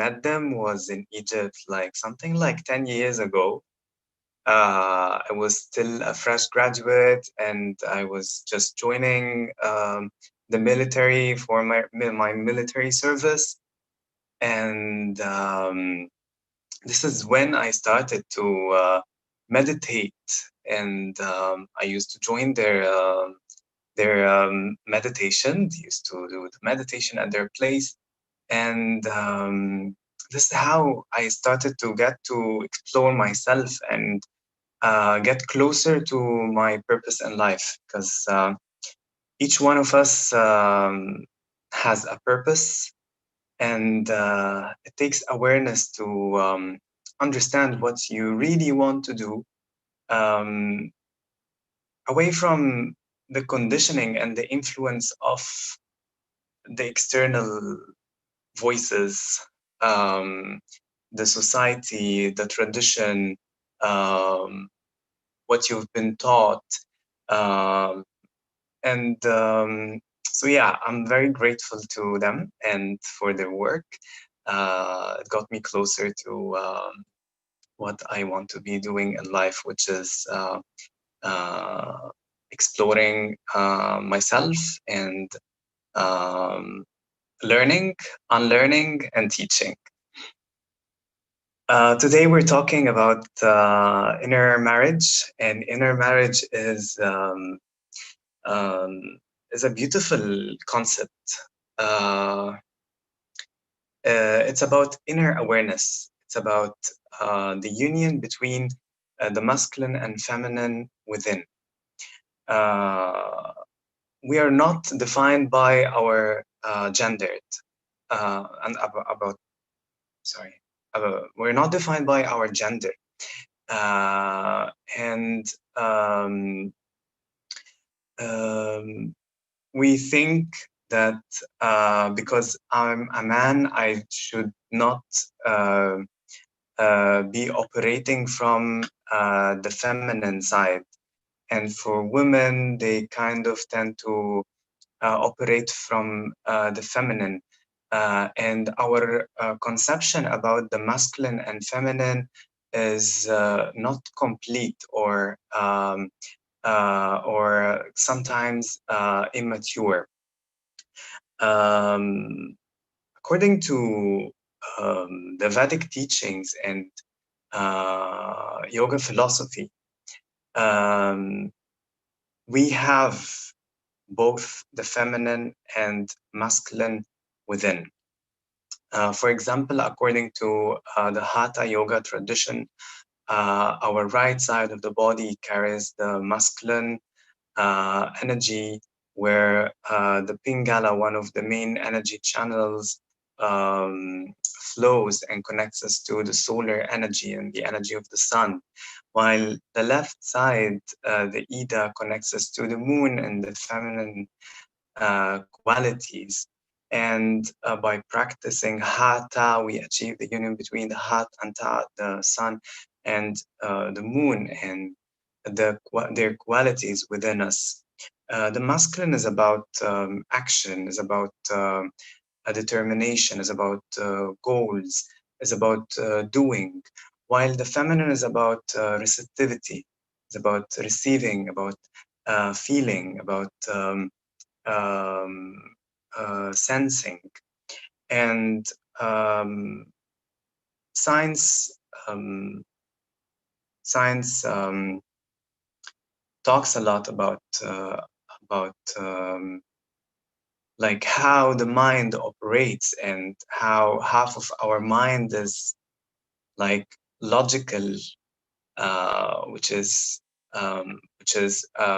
met them was in Egypt, like something like 10 years ago. I was still a fresh graduate, and I was just joining the military for my military service. And this is when I started to meditate, and I used to join their meditation. They used to do the meditation at their place, and this is how I started to get to explore myself and get closer to my purpose in life, because each one of us has a purpose, and it takes awareness to understand what you really want to do, um, away from the conditioning and the influence of the external voices, um, the society, the tradition, um, what you've been taught. Um, and so, yeah, I'm very grateful to them and for their work. It got me closer to what I want to be doing in life, which is uh, exploring myself and um, learning, unlearning, and teaching. Today we're talking about inner marriage, and inner marriage um, is a beautiful concept. Uh, it's about inner awareness. It's about the union between the masculine and feminine within. Uh, we are not defined by our gendered and about sorry. We're not defined by our gender, and um, um, we think that because I'm a man, I should not uh, be operating from the feminine side. And for women, they kind of tend to operate from the feminine. And our conception about the masculine and feminine is not complete, or sometimes immature. Um, According to the Vedic teachings and yoga philosophy, um, we have both the feminine and masculine within. For example, according to the Hatha yoga tradition, our right side of the body carries the masculine energy, where the Pingala, one of the main energy channels, flows and connects us to the solar energy and the energy of the sun, while the left side, the Ida, connects us to the moon and the feminine qualities. And by practicing Hatha, we achieve the union between the Hat and Ta, the sun, and the moon, and their qualities within us. The masculine is about action, is about a determination, is about goals, is about doing, while the feminine is about receptivity, is about receiving, about feeling, about um, sensing. And um, science um, science talks a lot about like how the mind operates, and how half of our mind is like logical, which is a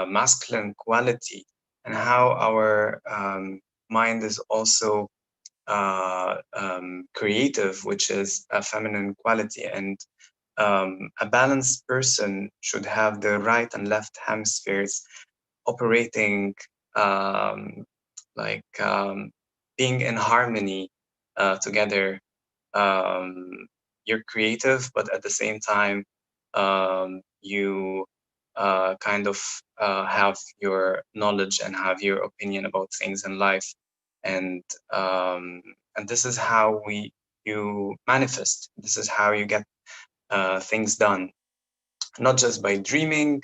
masculine quality, and how our mind is also creative, which is a feminine quality. And a balanced person should have the right and left hemispheres operating, um, like being in harmony together. You're creative, but at the same time, you kind of have your knowledge and have your opinion about things in life, and and this is how we you manifest. This is how you get things done, not just by dreaming,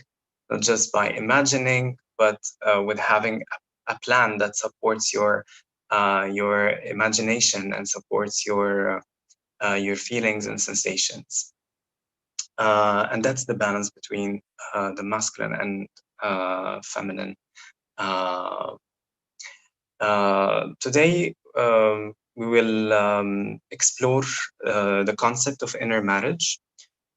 not just by imagining, but with having a plan that supports your imagination and supports your feelings and sensations. And that's the balance between the masculine and feminine. Uh, Today, we will explore the concept of inner marriage.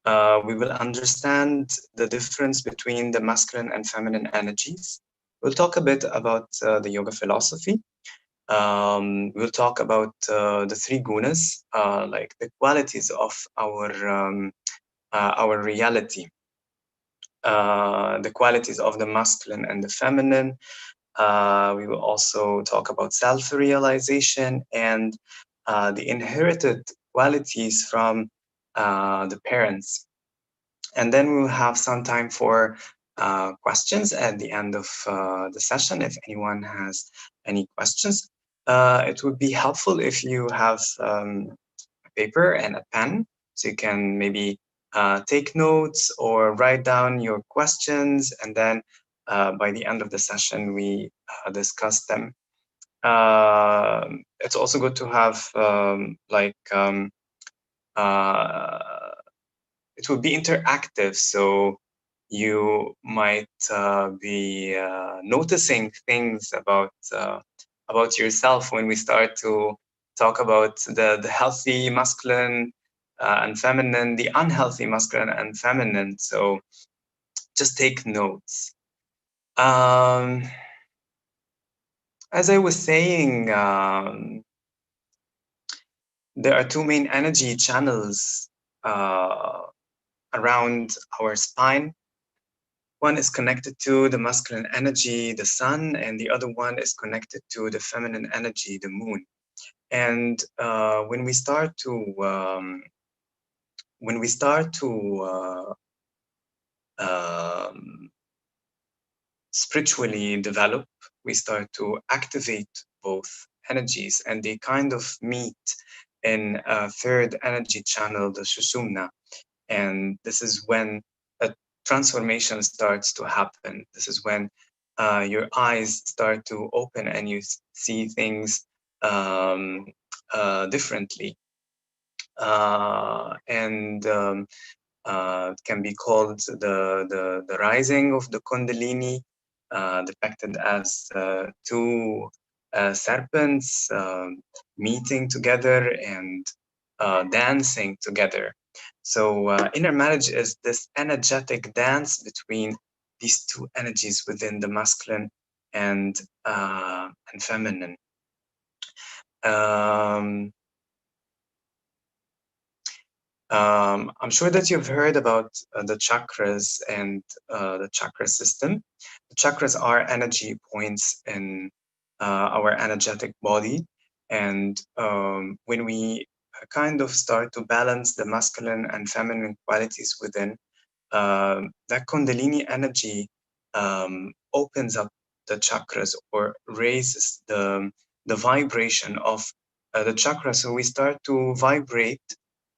We will understand the difference between the masculine and feminine energies. We'll talk a bit about the yoga philosophy. We'll talk about the three gunas, like the qualities of our reality, the qualities of the masculine and the feminine. We will also talk about self-realization and the inherited qualities from the parents. And then we will have some time for questions at the end of the session. If anyone has any questions, it would be helpful if you have a paper and a pen, so you can maybe take notes or write down your questions, and then by the end of the session, we discuss them. It's also good to have uh, it will be interactive, so you might be noticing things about yourself when we start to talk about the healthy masculine and feminine, the unhealthy masculine and feminine. So just take notes. As I was saying, there are two main energy channels uh, around our spine. One is connected to the masculine energy, the sun, and the other one is connected to the feminine energy, the moon. And when we start to um, spiritually develop, we start to activate both energies, and they kind of meet in a third energy channel, the Sushumna. And this is when a transformation starts to happen. This is when your eyes start to open and you see things differently. And it can be called the rising of the Kundalini, depicted as two serpents meeting together and dancing together. So, inner marriage is this energetic dance between these two energies within the masculine and feminine. Um, I'm sure that you've heard about the chakras and the chakra system. The chakras are energy points in our energetic body. And when we kind of start to balance the masculine and feminine qualities within, that Kundalini energy opens up the chakras or raises the vibration of the chakra. So we start to vibrate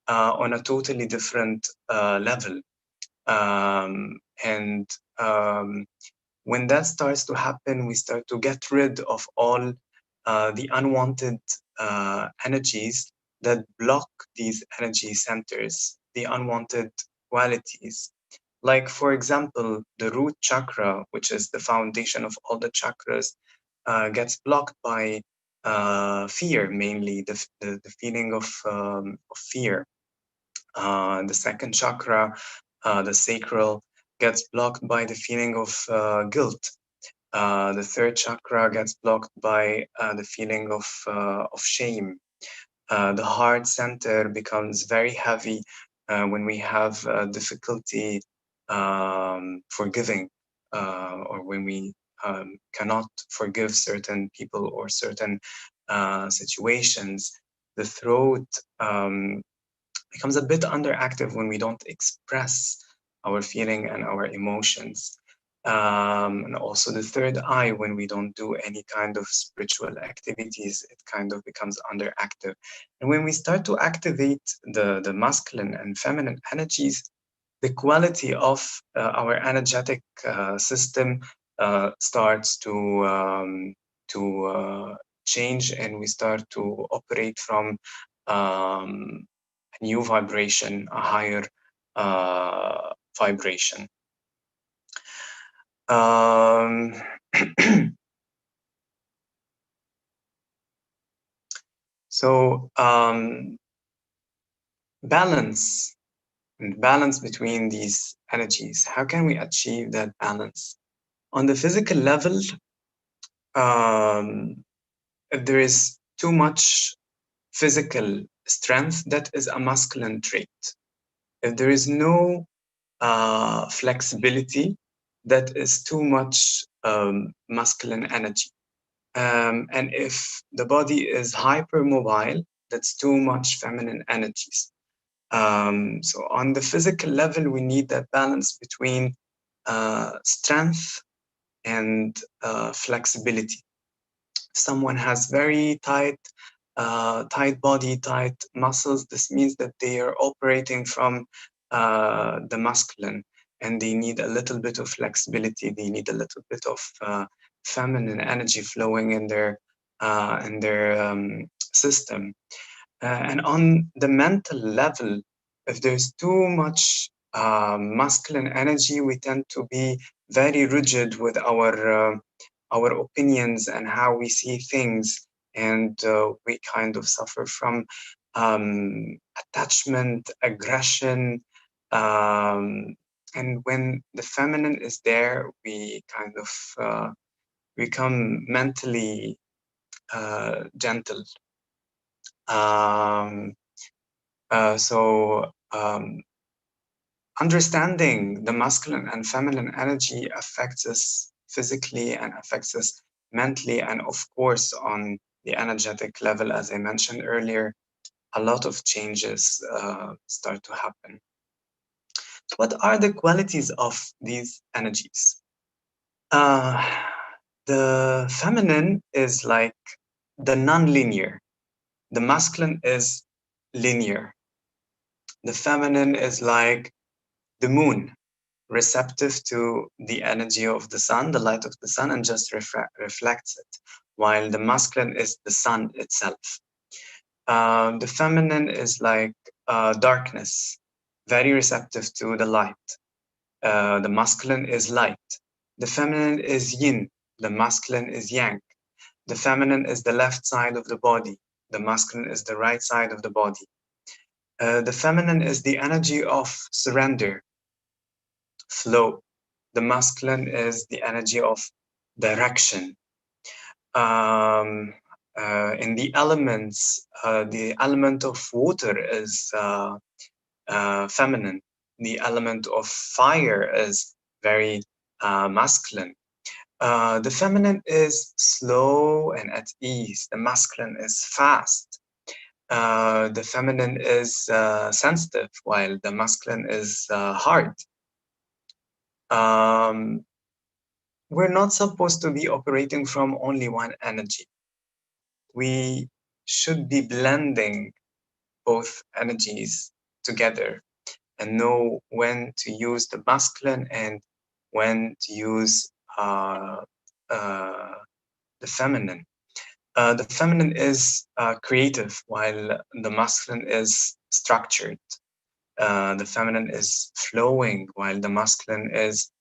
on a totally different level. And when that starts to happen, we start to get rid of all the unwanted energies that block these energy centers, the unwanted qualities. Like, for example, the root chakra, which is the foundation of all the chakras, gets blocked by fear, mainly the feeling of fear. The second chakra, the sacral, gets blocked by the feeling of guilt. The third chakra gets blocked by the feeling of shame. The heart center becomes very heavy when we have difficulty forgiving, or when we cannot forgive certain people or certain situations. The throat becomes a bit underactive when we don't express our feeling and our emotions. And also the third eye, when we don't do any kind of spiritual activities, it kind of becomes underactive. And when we start to activate the masculine and feminine energies, the quality of our energetic system starts to change, and we start to operate from a new vibration, a higher vibration. Um, so balance and balance between these energies. How can we achieve that balance? On the physical level, if there is too much physical strength, that is a masculine trait. If there is no flexibility, that is too much masculine energy. And if the body is hypermobile, that's too much feminine energies. So on the physical level, we need that balance between strength and flexibility. Someone has very tight body, tight muscles, this means that they are operating from the masculine, and they need a little bit of flexibility. They need a little bit of feminine energy flowing in their system. And on the mental level, if there's too much masculine energy, we tend to be very rigid with our opinions and how we see things, and we kind of suffer from attachment, aggression, and when the feminine is there, we kind of become mentally gentle. Um, so understanding the masculine and feminine energy affects us physically and affects us mentally, and of course, on the energetic level, as I mentioned earlier, a lot of changes start to happen. So what are the qualities of these energies? Uh, the feminine is like the non-linear. The masculine is linear. The feminine is like the moon, receptive to the energy of the sun, the light of the sun, and just reflects it, while the masculine is the sun itself. The feminine is like darkness, very receptive to the light. The masculine is light. The feminine is yin, the masculine is yang. The feminine is the left side of the body, the masculine is the right side of the body. The feminine is the energy of surrender, flow. The masculine is the energy of direction. In the elements, the element of water is feminine. The element of fire is very masculine. The feminine is slow and at ease. The masculine is fast. The feminine is sensitive, while the masculine is hard. Um, we're not supposed to be operating from only one energy. We should be blending both energies together and know when to use the masculine and when to use uh, the feminine. The feminine is creative, while the masculine is structured. The feminine is flowing, while the masculine is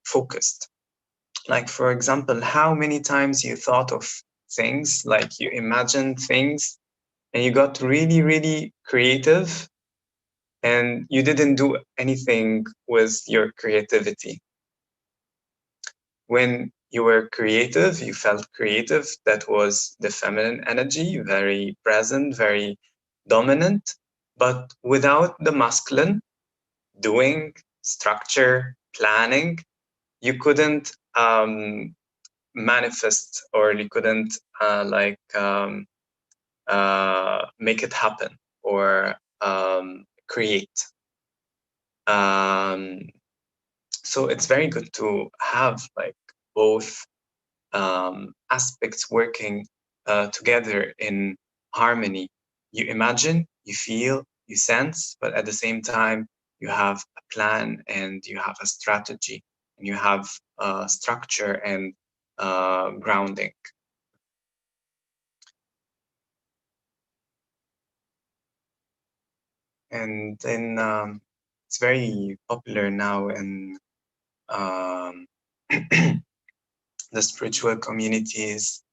focused. Like, for example, how many times you thought of things, like you imagined things, and you got really, really creative, and you didn't do anything with your creativity. When you were creative, you felt creative. That was the feminine energy, very present, very dominant. But without the masculine doing, structure, planning, you couldn't manifest, or you couldn't make it happen, or create. Um, So it's very good to have like both aspects working together in harmony. You imagine, you feel, you sense, but at the same time, you have a plan and you have a strategy and you have structure and grounding. And then it's very popular now in um, the spiritual communities,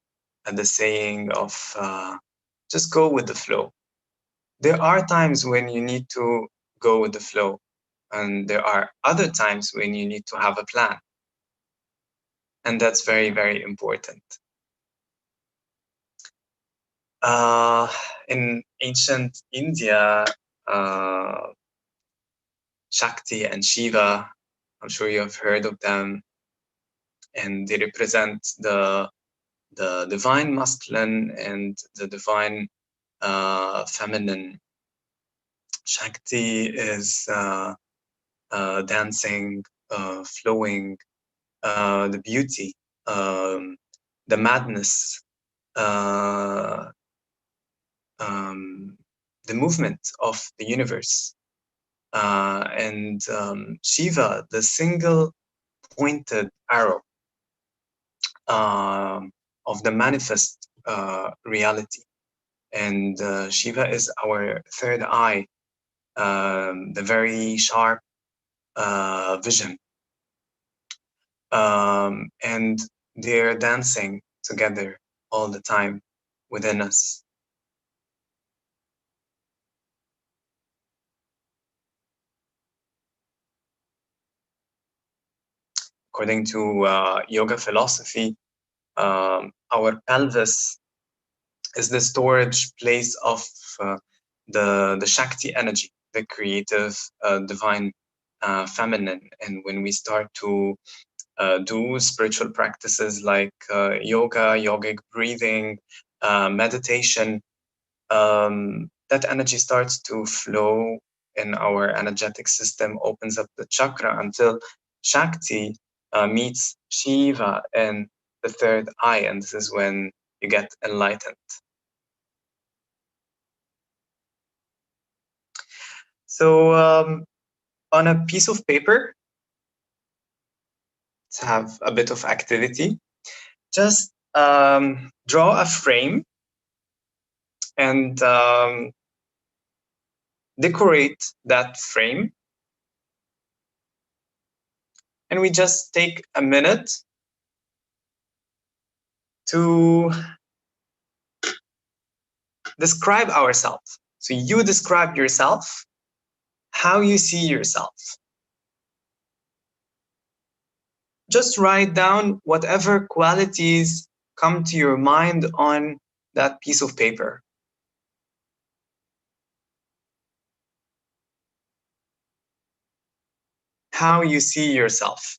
the saying of just go with the flow. There are times when you need to go with the flow, and there are other times when you need to have a plan. And that's very, very important. Uh, in ancient India, uh, Shakti and Shiva, I'm sure you have heard of them, and they represent the divine masculine and the divine feminine. Shakti is dancing, flowing, the beauty, um, the madness, uh, um, the movement of the universe. And Shiva, the single pointed arrow of the manifest reality. And Shiva is our third eye, the very sharp vision. And they're dancing together all the time within us. According to yoga philosophy, our pelvis is the storage place of the Shakti energy, the creative, divine feminine. And when we start to do spiritual practices like yoga, yogic breathing, meditation, that energy starts to flow in our energetic system, opens up the chakra until Shakti meets Shiva in the third eye, and this is when you get enlightened. So on a piece of paper, let's have a bit of activity. Just draw a frame and decorate that frame. And we just take a minute to describe ourselves. So you describe yourself, how you see yourself. Just write down whatever qualities come to your mind on that piece of paper. How you see yourself.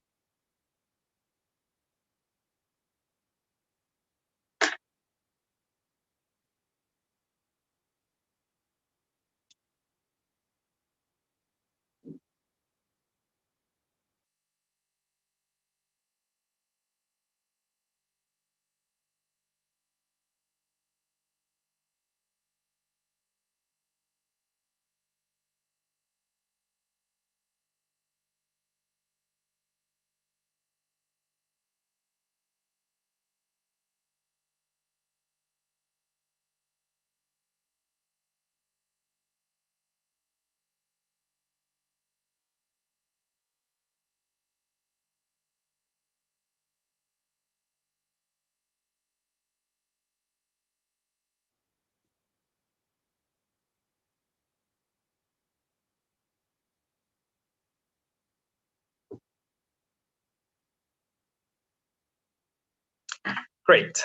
Great.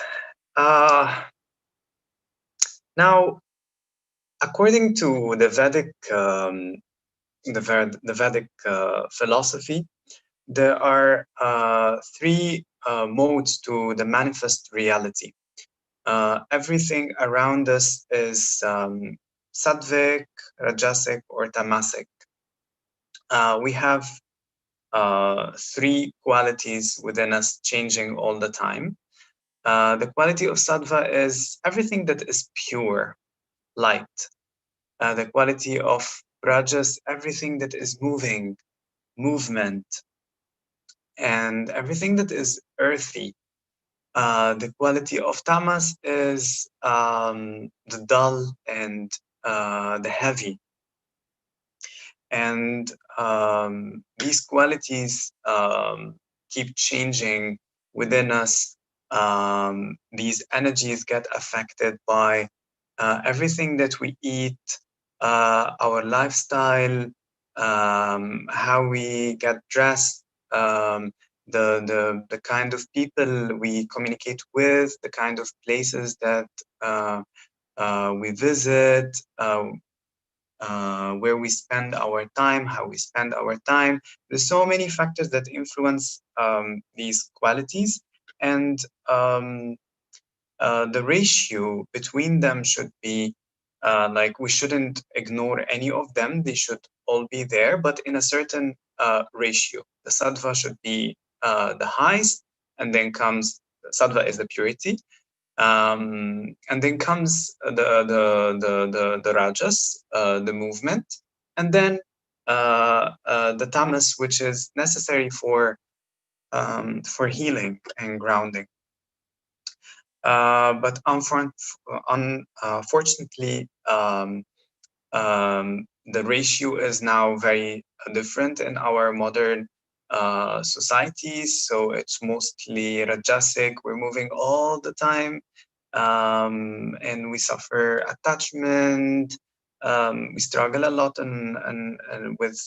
Now, according to the Vedic philosophy, there are three modes to the manifest reality. Everything around us is sattvic, rajasic, or tamasic. We have three qualities within us changing all the time. The quality of sattva is everything that is pure, light. The quality of rajas, everything that is moving, movement, and everything that is earthy. The quality of tamas is the dull and the heavy. And these qualities keep changing within us. These energies get affected by everything that we eat, our lifestyle, how we get dressed, the kind of people we communicate with, the kind of places that we visit, where we spend our time, how we spend our time. There's so many factors that influence these qualities, and the ratio between them should be like we shouldn't ignore any of them. They should all be there, but in a certain ratio. The sattva should be the highest, and then comes sattva is the purity, and then comes the rajas, the movement, and then the tamas, which is necessary for healing and grounding. But unfortunately, the ratio is now very different in our modern societies. So it's mostly rajasic. We're moving all the time, and we suffer attachment. We struggle a lot and with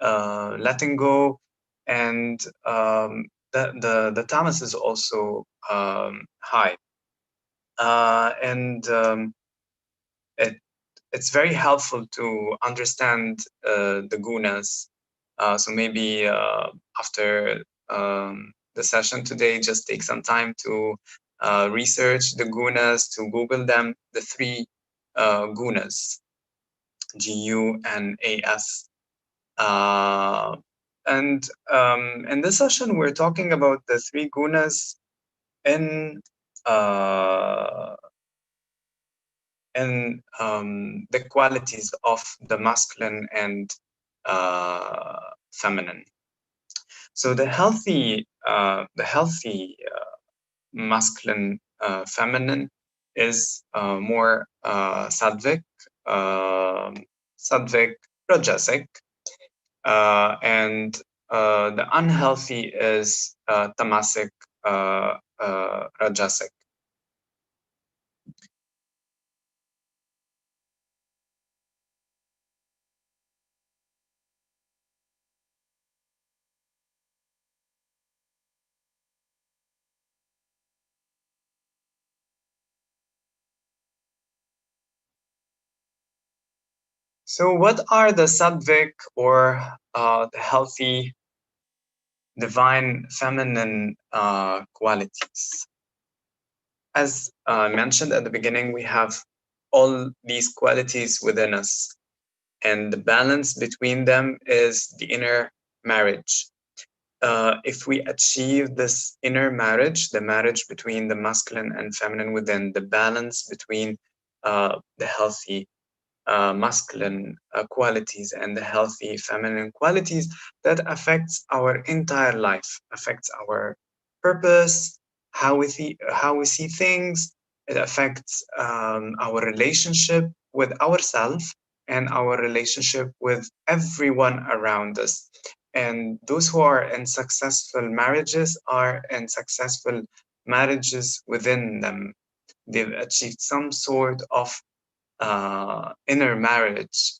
letting go, and the tamas is also high, and it it's very helpful to understand the gunas. So maybe after the session today, just take some time to research the gunas, to Google them, the three gunas, Gunas. And in this session, we're talking about the three gunas in uh, the qualities of the masculine and feminine. So the healthy masculine feminine is more sattvic, sattvic rajasic, and the unhealthy is tamasic rajasic. So, what are the sattvic or the healthy divine feminine qualities? As mentioned at the beginning, we have all these qualities within us, and the balance between them is the inner marriage. If we achieve this inner marriage, the marriage between the masculine and feminine within, the balance between the healthy masculine qualities and the healthy feminine qualities, that affects our entire life, affects our purpose, how we see things. It affects our relationship with ourselves and our relationship with everyone around us. And those who are in successful marriages are in successful marriages within them. They've achieved some sort of inner marriage,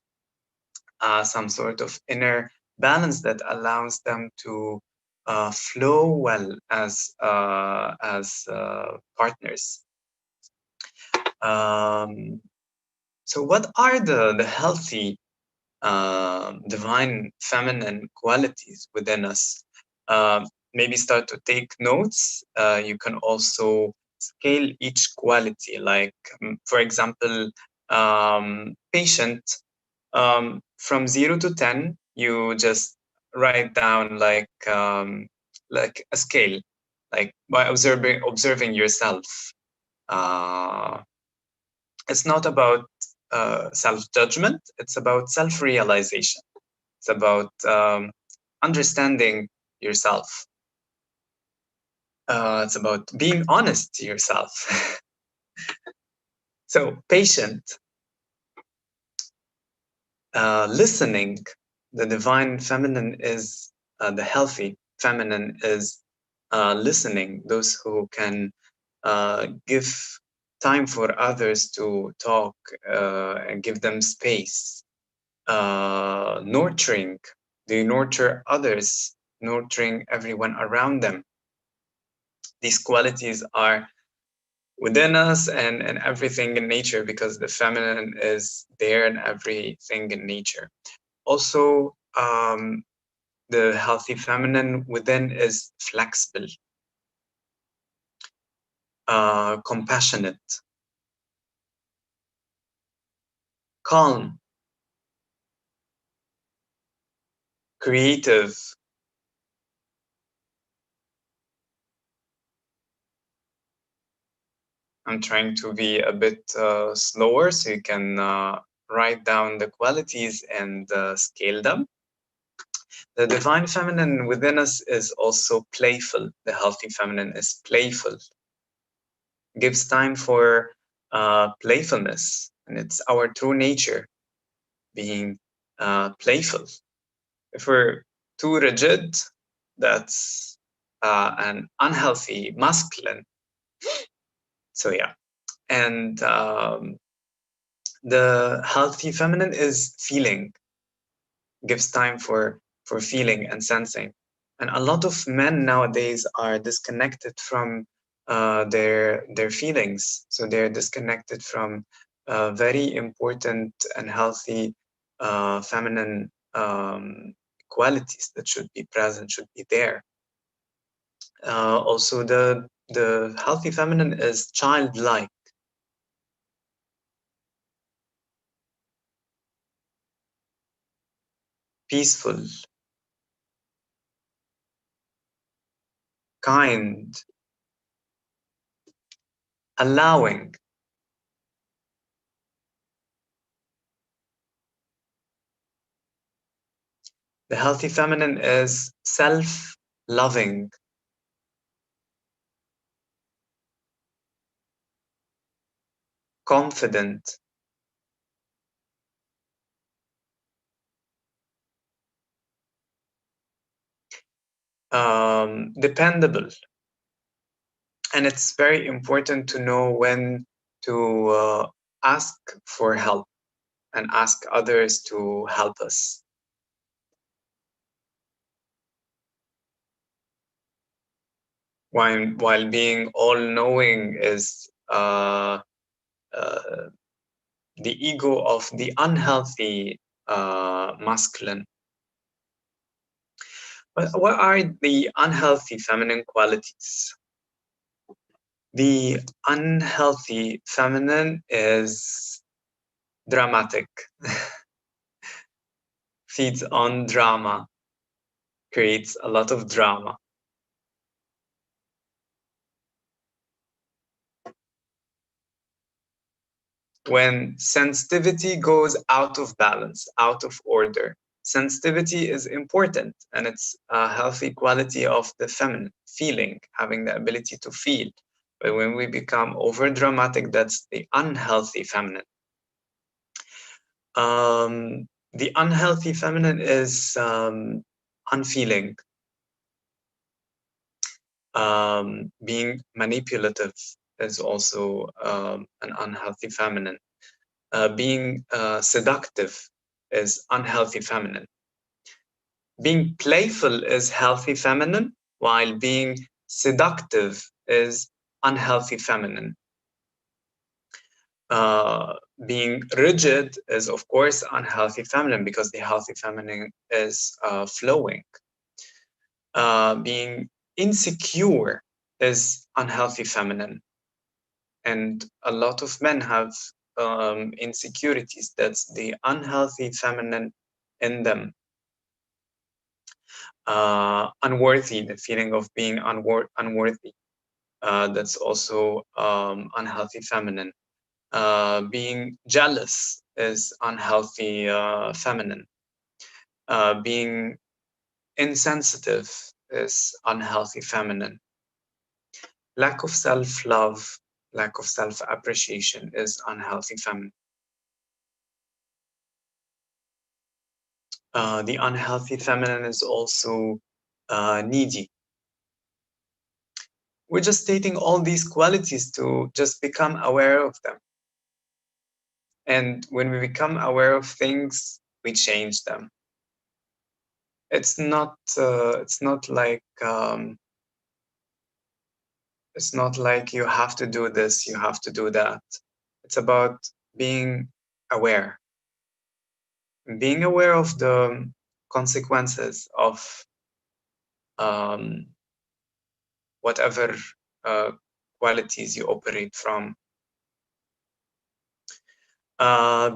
some sort of inner balance that allows them to flow well as partners. Um, so, what are the healthy divine feminine qualities within us? Maybe start to take notes. You can also scale each quality, like, for example, patient. From 0 to 10, you just write down like a scale, like by observing yourself. It's not about self-judgment. It's about self-realization. It's about understanding yourself. It's about being honest to yourself. So patient, listening. The divine feminine is the healthy feminine is listening. Those who can give time for others to talk and give them space. Nurturing, they nurture others, nurturing everyone around them. These qualities are within us and everything in nature, because the feminine is there in everything in nature. Also, the healthy feminine within is flexible, compassionate, calm, creative. I'm trying to be a bit slower so you can write down the qualities and scale them. The divine feminine within us is also playful. The healthy feminine is playful, gives time for playfulness, and it's our true nature, being playful. If we're too rigid, that's an unhealthy masculine. So yeah, and the healthy feminine is feeling, gives time for feeling and sensing. And a lot of men nowadays are disconnected from their feelings. So they're disconnected from very important and healthy feminine qualities that should be present, should be there. Also, the healthy feminine is childlike, peaceful, kind, allowing. The healthy feminine is self-loving, confident, dependable. And it's very important to know when to ask for help and ask others to help us. While being all-knowing is the ego of the unhealthy masculine. But what are the unhealthy feminine qualities? The unhealthy feminine is dramatic, feeds on drama, creates a lot of drama. When sensitivity goes out of balance, out of order, sensitivity is important, and it's a healthy quality of the feminine, feeling, having the ability to feel. But when we become over dramatic, that's the unhealthy feminine. The unhealthy feminine is unfeeling, being manipulative is also an unhealthy feminine. Being seductive is unhealthy feminine. Being playful is healthy feminine, while being seductive is unhealthy feminine. Being rigid is, of course, unhealthy feminine, because the healthy feminine is flowing. Being insecure is unhealthy feminine. And a lot of men have insecurities. That's the unhealthy feminine in them. Unworthy, the feeling of being unworthy. That's also unhealthy feminine. Being jealous is unhealthy feminine. Being insensitive is unhealthy feminine. Lack of self-love, lack of self-appreciation is unhealthy feminine. The unhealthy feminine is also needy. We're just stating all these qualities to just become aware of them. And when we become aware of things, we change them. It's not like it's not like you have to do this, you have to do that. It's about being aware. Being aware of the consequences of whatever qualities you operate from.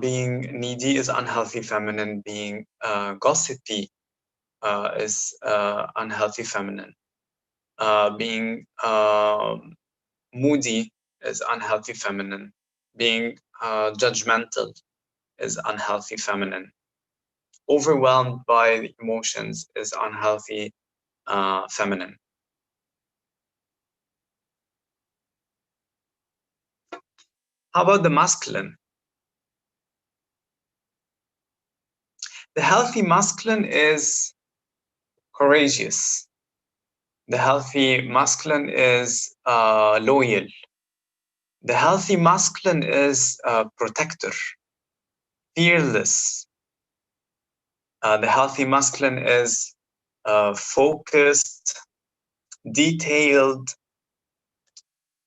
Being needy is unhealthy feminine. Being gossipy is unhealthy feminine. Being moody is unhealthy feminine. Being judgmental is unhealthy feminine. Overwhelmed by emotions is unhealthy feminine. How about the masculine? The healthy masculine is courageous. The healthy masculine is loyal. The healthy masculine is protector, fearless. The healthy masculine is focused, detailed,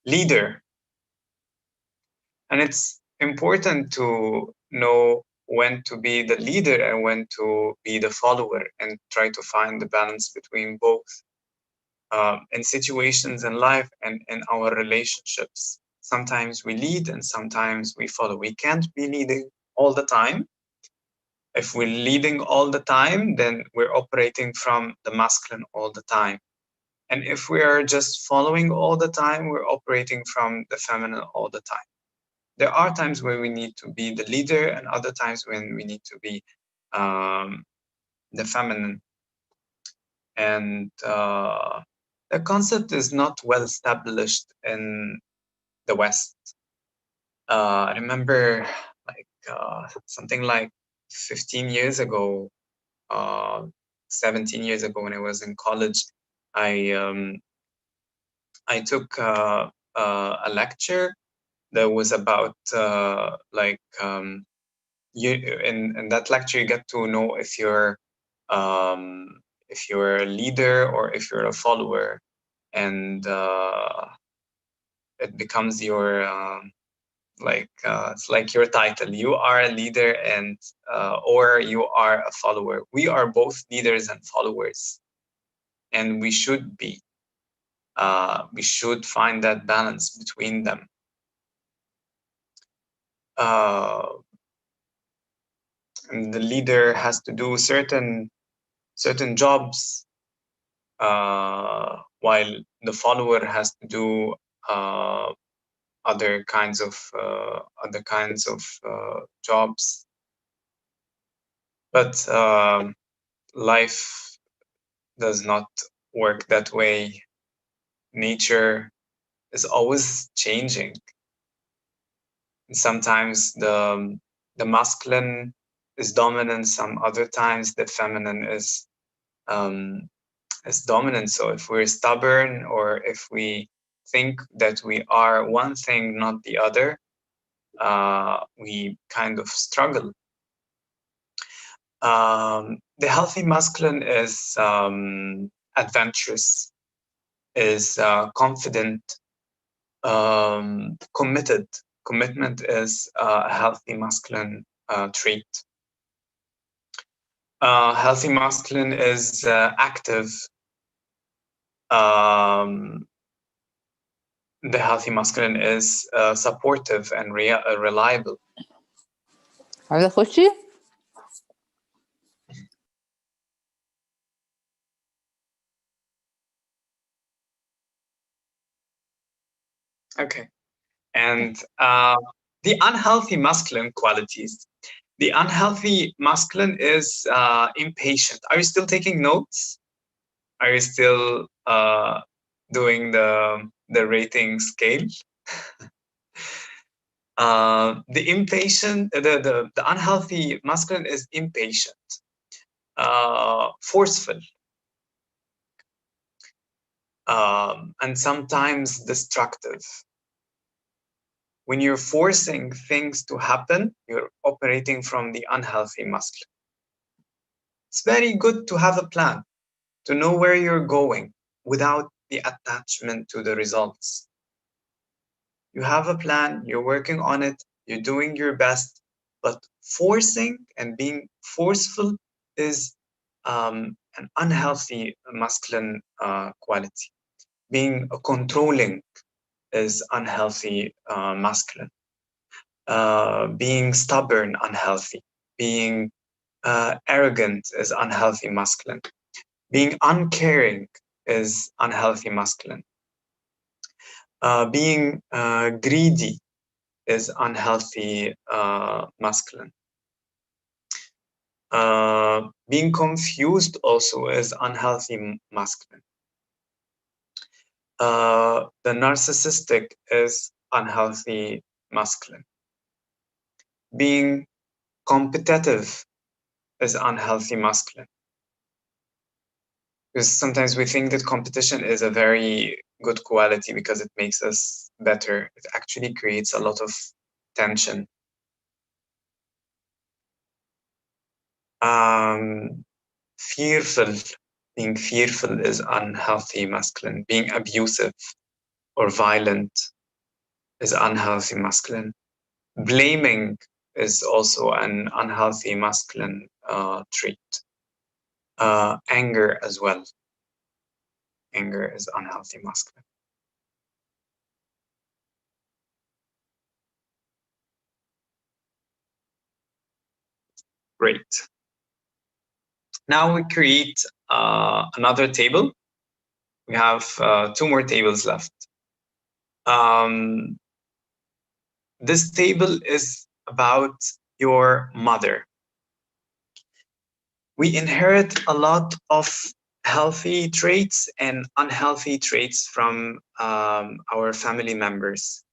leader. And it's important to know when to be the leader and when to be the follower, and try to find the balance between both in situations in life and in our relationships. Sometimes we lead and sometimes we follow. We can't be leading all the time. If we're leading all the time, then we're operating from the masculine all the time. And if we are just following all the time, we're operating from the feminine all the time. There are times where we need to be the leader and other times when we need to be the feminine. And the concept is not well established in the West. I remember something like 15 years ago, 17 years ago when I was in college, I took a lecture that was about in that lecture you get to know if you're a leader or if you're a follower, and it becomes your it's like your title. You are a leader and or you are a follower. We are both leaders and followers, and we should be. We should find that balance between them. And the leader has to do certain jobs, while the follower has to do other kinds of jobs. But life does not work that way. Nature is always changing. And sometimes the masculine is dominant. Some other times the feminine is dominant. So if we're stubborn or if we think that we are one thing, not the other, we kind of struggle. The healthy masculine is adventurous, is confident, committed. Commitment is a healthy masculine trait. Healthy masculine is active. The healthy masculine is supportive and reliable. عايزة تخشي؟ Okay. And the unhealthy masculine qualities. The unhealthy masculine is impatient. Are you still taking notes? Are you still doing the rating scale? The impatient, the unhealthy masculine is impatient, forceful, and sometimes destructive. When you're forcing things to happen, you're operating from the unhealthy masculine. It's very good to have a plan, to know where you're going without the attachment to the results. You have a plan, you're working on it, you're doing your best, but forcing and being forceful is an unhealthy masculine quality. Being controlling is unhealthy masculine. Being stubborn, unhealthy. Being arrogant is unhealthy masculine. Being uncaring is unhealthy masculine. Being greedy is unhealthy masculine. Being confused also is unhealthy masculine. The narcissistic is unhealthy masculine. Being competitive is unhealthy masculine. Because sometimes we think that competition is a very good quality because it makes us better. It actually creates a lot of tension. Fearful. Being fearful is unhealthy masculine. Being abusive or violent is unhealthy masculine. Blaming is also an unhealthy masculine trait. Anger as well. Anger is unhealthy masculine. Great. Now we create another table. We have two more tables left. This table is about your mother. We inherit a lot of healthy traits and unhealthy traits from our family members.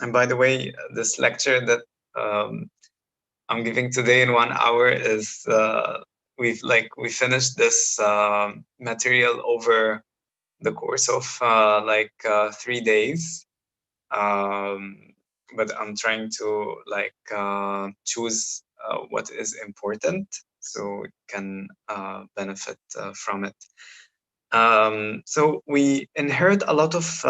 And by the way, this lecture that I'm giving today in 1 hour is we finished this material over the course of 3 days. But I'm trying to choose what is important so we can benefit from it. So we inherit a lot of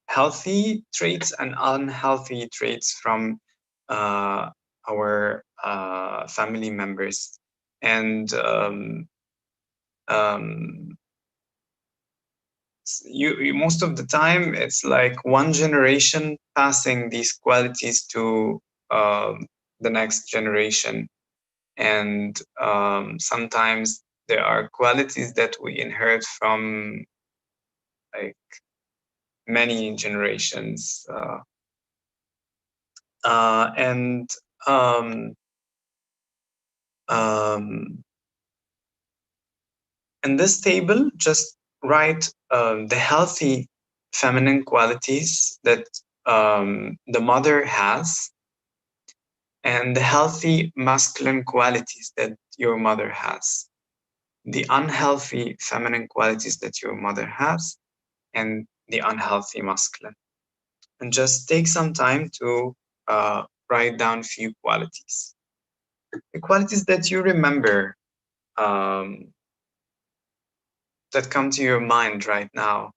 healthy traits and unhealthy traits from our family members, and you most of the time it's like one generation passing these qualities to the next generation, and sometimes there are qualities that we inherit from like many generations, and in this table just write the healthy feminine qualities that the mother has, and the healthy masculine qualities that your mother has, the unhealthy feminine qualities that your mother has, and the unhealthy masculine. And just take some time to write down few qualities. The qualities that you remember, that come to your mind right now.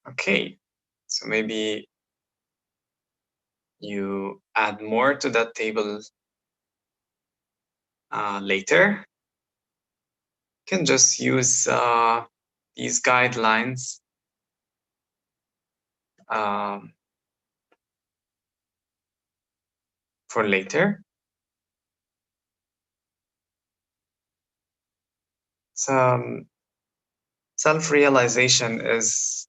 Okay, so maybe you add more to that table later. You can just use these guidelines for later. Self-realization is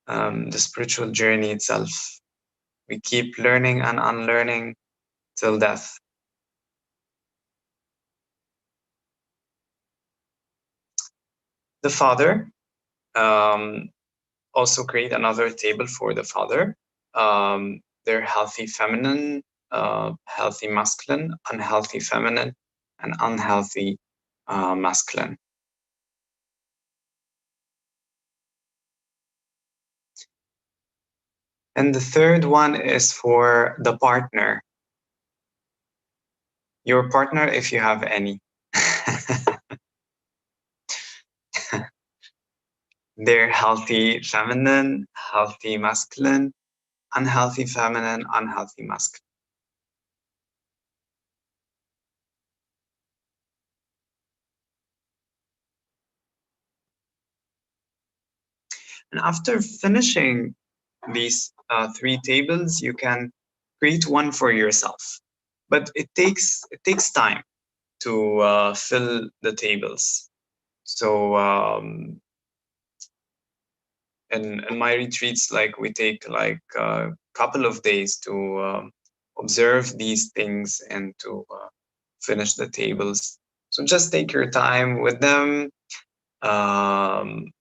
the spiritual journey itself. We keep learning and unlearning till death. The father, also create another table for the father. They're healthy feminine, healthy masculine, unhealthy feminine, and unhealthy masculine. And the third one is for the partner. Your partner, if you have any. They're healthy feminine, healthy masculine, unhealthy feminine, unhealthy masculine. And after finishing these three tables, you can create one for yourself. But it takes time to fill the tables. So in my retreats, like we take like a couple of days to observe these things and to finish the tables. So just take your time with them and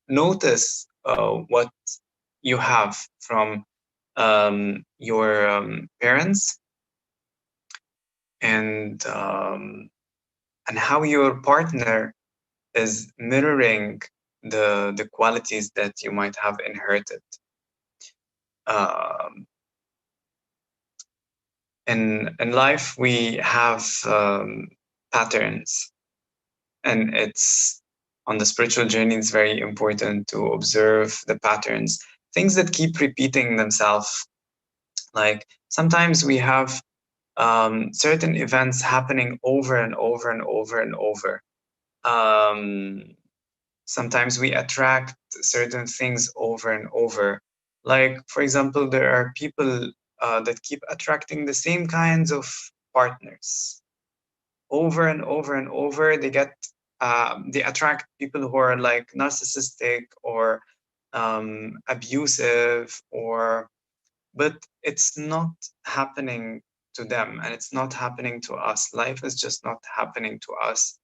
notice what you have from your parents and how your partner is mirroring the qualities that you might have inherited. Um, in life, we have patterns, and it's on the spiritual journey. It's very important to observe the patterns, things that keep repeating themselves. Like sometimes we have certain events happening over and over and over and over. Sometimes we attract certain things over and over. Like, for example, there are people that keep attracting the same kinds of partners over and over and over. They attract people who are like narcissistic or abusive, but it's not happening to them and it's not happening to us. Life is just not happening to us.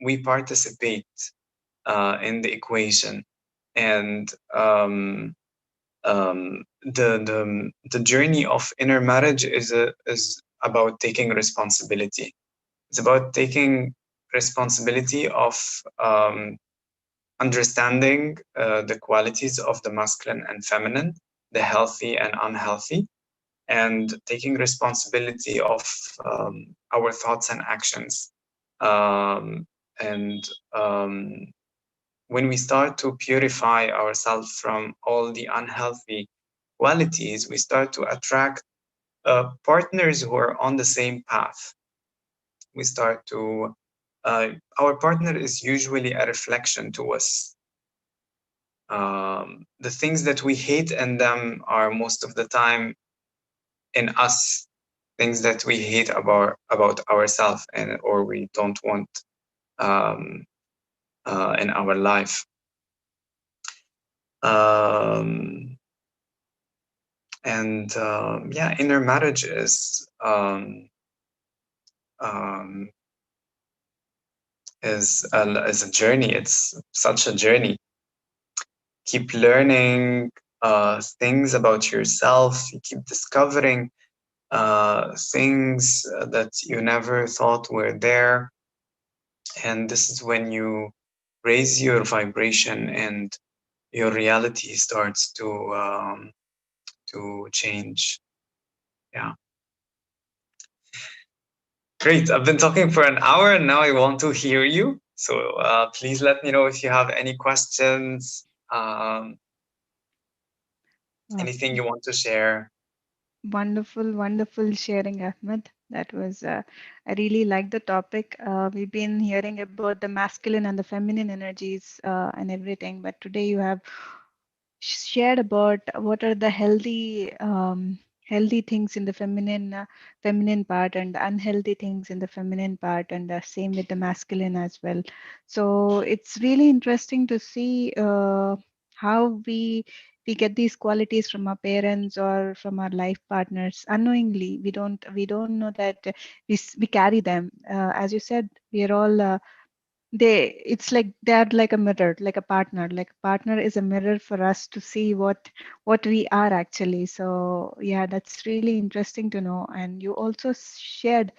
We participate in the equation, and the journey of inner marriage is about taking responsibility. It's about taking responsibility of understanding the qualities of the masculine and feminine, the healthy and unhealthy, and taking responsibility of our thoughts and actions. And when we start to purify ourselves from all the unhealthy qualities, we start to attract partners who are on the same path. We start to, our partner is usually a reflection to us. The things that we hate in them are most of the time in us, things that we hate about ourselves and or we don't want um, in our life. And yeah, inner marriage is a journey. It's such a journey. Keep learning things about yourself. You keep discovering things that you never thought were there. And this is when you raise your vibration and your reality starts to change. Yeah. Great. I've been talking for an hour and now I want to hear you. So please let me know if you have any questions, Oh, anything you want to share. wonderful, wonderful sharing, Ahmed. That was, I really like the topic. We've been hearing about the masculine and the feminine energies and everything, but today you have shared about what are the healthy things in the feminine part and unhealthy things in the feminine part, and same with the masculine as well. So it's really interesting to see how we get these qualities from our parents or from our life partners unknowingly. We don't know that we carry them. As you said, we are all it's like they're like a mirror, like a partner. Like a partner is a mirror for us to see what we are actually. So yeah, that's really interesting to know. And you also shared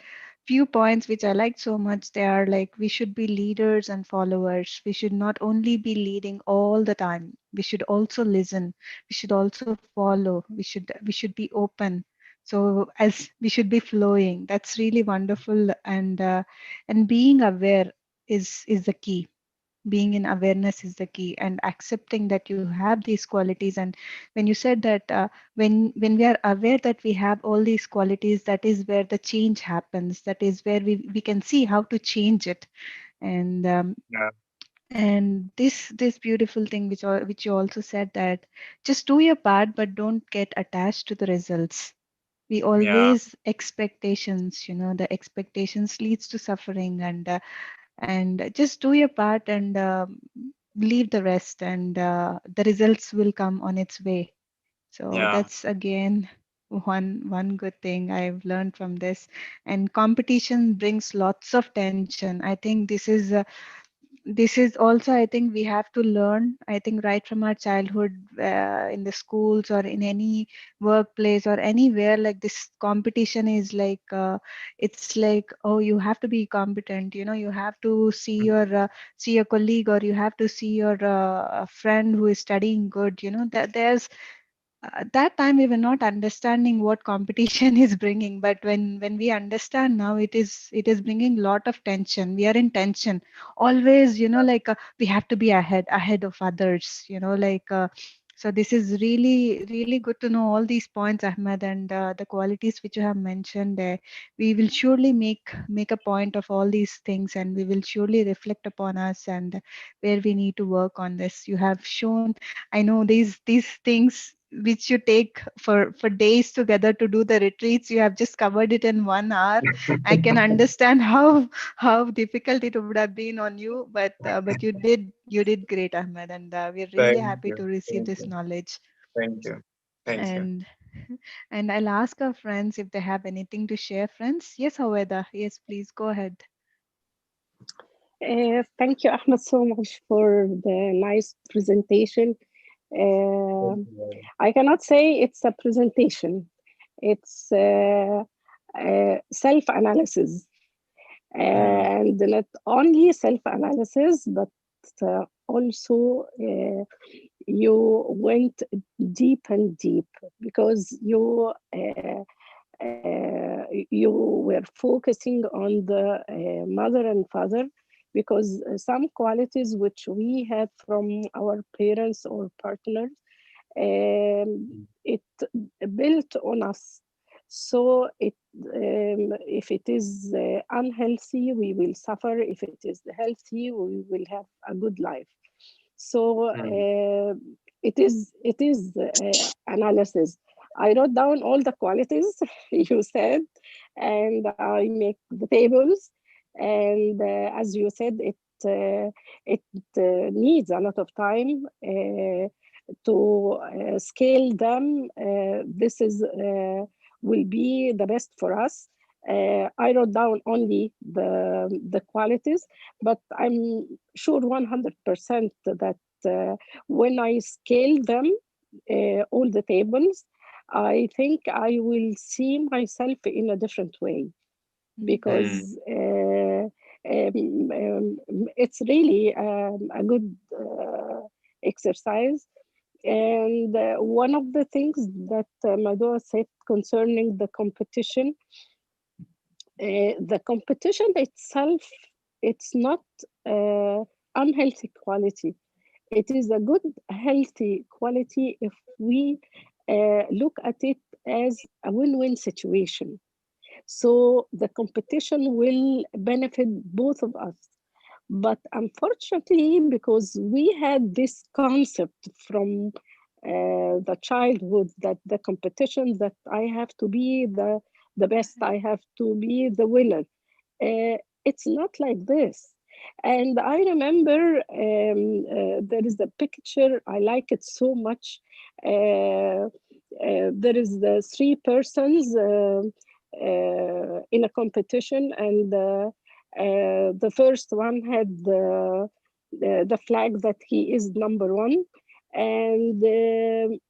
few points which I liked so much. They are like we should be leaders and followers. We should not only be leading all the time. We should also listen. We should also follow. We should be open. So as we should be flowing. That's really wonderful. And being aware is the key. Being in awareness is the key, and accepting that you have these qualities. And when you said that when we are aware that we have all these qualities, that is where the change happens. That is where we can see how to change it. And Yeah, this beautiful thing which you also said, that just do your part but don't get attached to the results. We yeah, always expectations, the expectations leads to suffering. And just do your part and leave the rest, and the results will come on its way. So yeah, that's again one good thing I've learned from this. And competition brings lots of tension. I think this is also, I think we have to learn, I think right from our childhood, in the schools or in any workplace or anywhere. Like this competition is like it's like, oh, you have to be competent, you have to see your colleague, or you have to see your friend who is studying good, that there's at that time we were not understanding what competition is bringing. But when we understand now, it is bringing lot of tension. We are in tension always, like we have to be ahead of others, like so this is really really good to know all these points, Ahmed. And the qualities which you have mentioned, we will surely make a point of all these things, and we will surely reflect upon us and where we need to work on this. You have shown, I know, these things which you take for days together to do the retreats. You have just covered it in 1 hour. I can understand how difficult it would have been on you, but you did great, Ahmed. And we're really thank happy you, to receive thank this you, knowledge. thank you, thank you. And and I'll ask our friends if they have anything to share. Friends, yes, Howaida, yes, please go ahead. Thank you, Ahmed, so much for the nice presentation. Thank Uh, you. I cannot say it's a presentation. It's self-analysis, Mm, and not only self-analysis, but also you went deep and deep because you were focusing on the mother and father, because some qualities which we had from our parents or partners, it built on us. So if it is unhealthy, we will suffer. If it is healthy, we will have a good life. So mm, it is analysis. I wrote down all the qualities you said, and I make the tables. And as you said, it needs a lot of time to scale them. This is will be the best for us. I wrote down only the qualities, but I'm sure 100% that when I scale them, all the tables, I think I will see myself in a different way, Mm, mm, because it's really a good exercise. And one of the things that Madhua said concerning the competition itself, it's not unhealthy quality. It is a good, healthy quality if we look at it as a win-win situation. So the competition will benefit both of us. But unfortunately, because we had this concept from the childhood that the competition, that I have to be the best, I have to be the winner. It's not like this. And I remember there is a picture, I like it so much. There is the three persons in a competition, and the first one had the flag that he is number one, and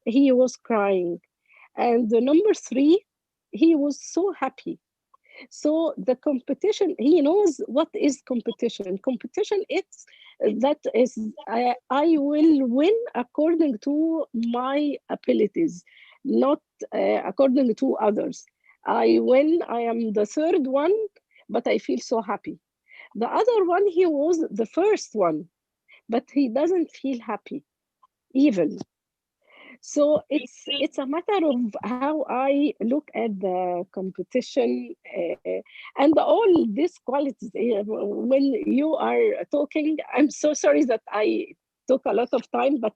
he was crying. And the number three, he was so happy. So the competition, he knows what is competition. Competition, it's that is I will win according to my abilities, not according to others. I win, I am the third one, but I feel so happy. The other one, he was the first one, but he doesn't feel happy even. So it's a matter of how I look at the competition, and all these qualities. When you are talking, I'm so sorry that I took a lot of time, but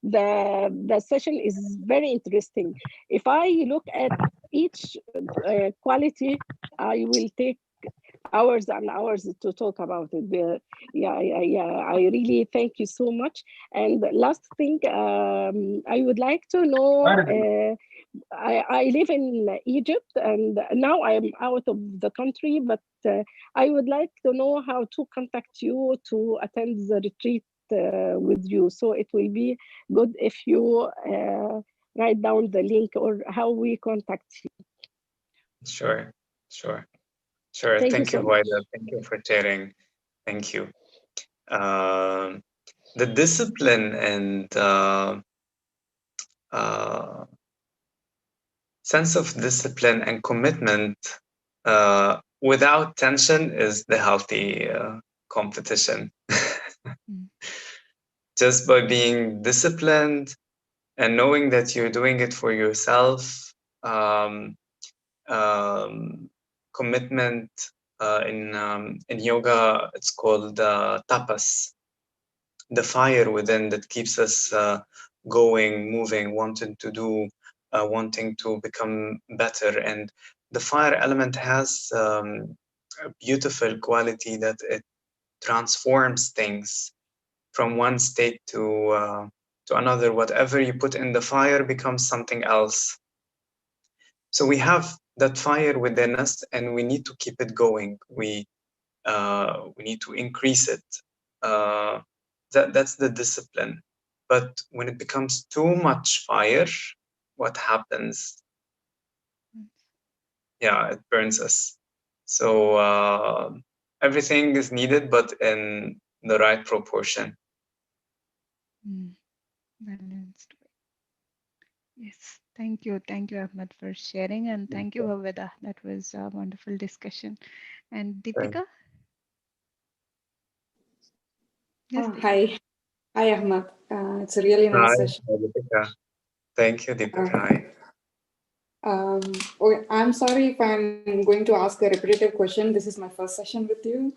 the session is very interesting. If I look at each quality, I will take hours and hours to talk about it. Yeah. I really thank you so much. And last thing, I would like to know. I live in Egypt, and now I am out of the country, but I would like to know how to contact you to attend the retreat with you. So it will be good if you write down the link or how we contact you. Sure, sure, sure. Thank you Thank you, so Howaida. much. Thank you for sharing. Thank you. Um, the discipline and uh, sense of discipline and commitment without tension is the healthy competition. Just by being disciplined and knowing that you're doing it for yourself, um, commitment in yoga, it's called tapas, the fire within that keeps us going, moving, wanting to do, wanting to become better. And the fire element has a beautiful quality that it transforms things from one state to another. Whatever you put in the fire becomes something else. So we have that fire within us, and we need to keep it going. We need to increase it. Uh, that's the discipline. But when it becomes too much fire, what happens? Yeah, it burns us. So everything is needed, but in the right proportion. Balanced. Yes, thank you. Thank you, Ahmed, for sharing. And thank you, Howaida. That was a wonderful discussion. And Deepika? Yes, Oh, Deepika. hi. Hi, Ahmed. It's a really Hi, nice session. Deepika. Thank you, Deepika. Uh, Hi. I'm sorry if I'm going to ask a repetitive question. This is my first session with you.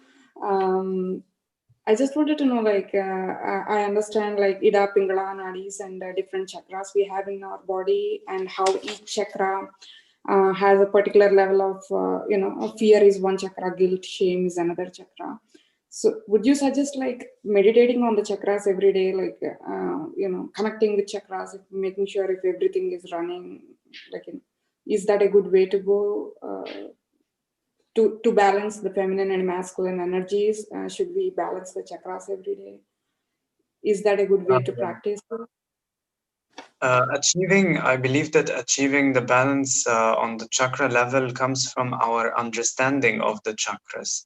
I just wanted to know, like, I understand, like, Ida, Pingala, Nadis, and different chakras we have in our body, and how each chakra has a particular level of, fear is one chakra, guilt, shame is another chakra. So would you suggest, like, meditating on the chakras every day, like, connecting with chakras, making sure if everything is running, like, is that a good way to go to balance the feminine and masculine energies? Should we balance the chakras every day? Is that a good way to practice? I believe that achieving the balance on the chakra level comes from our understanding of the chakras,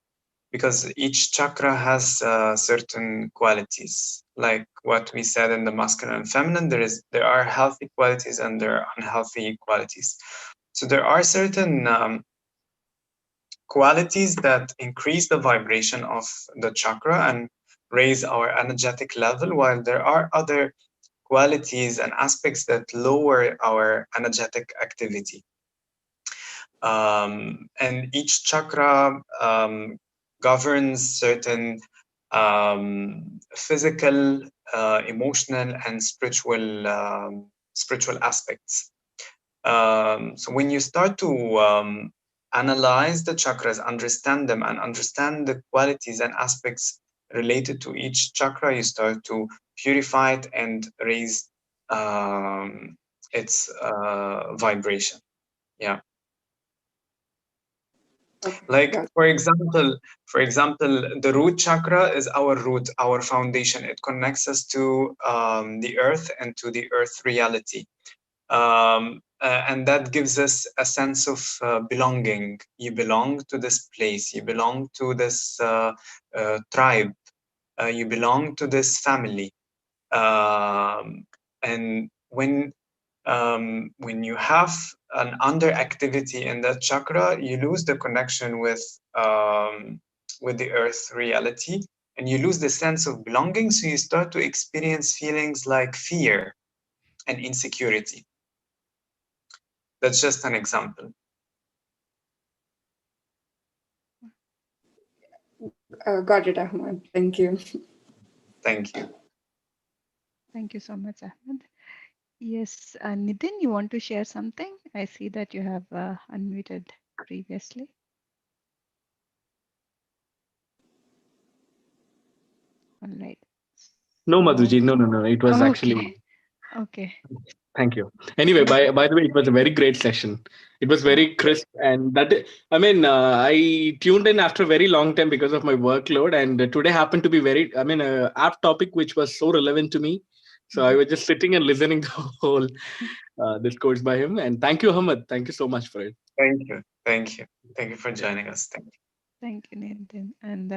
because each chakra has certain qualities. Like what we said in the masculine and feminine, there are healthy qualities and there are unhealthy qualities. So there are certain qualities that increase the vibration of the chakra and raise our energetic level, while there are other qualities and aspects that lower our energetic activity. And each chakra governs certain physical, emotional, and spiritual aspects. So when you start to analyze the chakras, understand them, and understand the qualities and aspects related to each chakra, you start to purify it and raise its vibration. Yeah. Okay, Like got it. for example, the root chakra is our root, our foundation. It connects us to the earth and to the earth reality. And that gives us a sense of belonging. You belong to this place, you belong to this tribe, you belong to this family. And when you have an underactivity in that chakra, you lose the connection with the earth reality, and you lose the sense of belonging. So you start to experience feelings like fear and insecurity. That's just an example. Got it, Ahmed. Thank you. Thank you. Thank you so much, Ahmed. Yes, Nitin, you want to share something? I see that you have unmuted previously. All right. No, So, Madhuji, no. It was actually. okay. Thank you. Anyway, by the way, it was a very great session. It was very crisp, and I tuned in after a very long time because of my workload, and today happened to be apt topic which was so relevant to me. So I was just sitting and listening to the whole discourse by him. And thank you, Ahmed. Thank you so much for it. Thank you. Thank you. Thank you for joining us. Thank you. Thank you, Nitin. And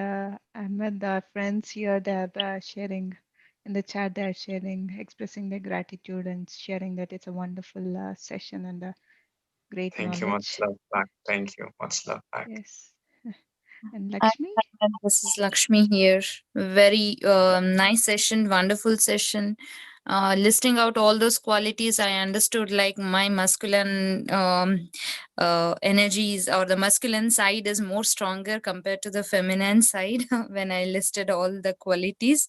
Ahmed, our friends here, they're sharing in the chat, they're sharing, expressing their gratitude and sharing that it's a wonderful session and a great Thank you. Much knowledge. love back. Thank you. Much love back. Yes. And Hi, Lakshmi? and this is Lakshmi here. Very nice session, wonderful session. Listing out all those qualities, I understood like my masculine energies or the masculine side is more stronger compared to the feminine side when I listed all the qualities.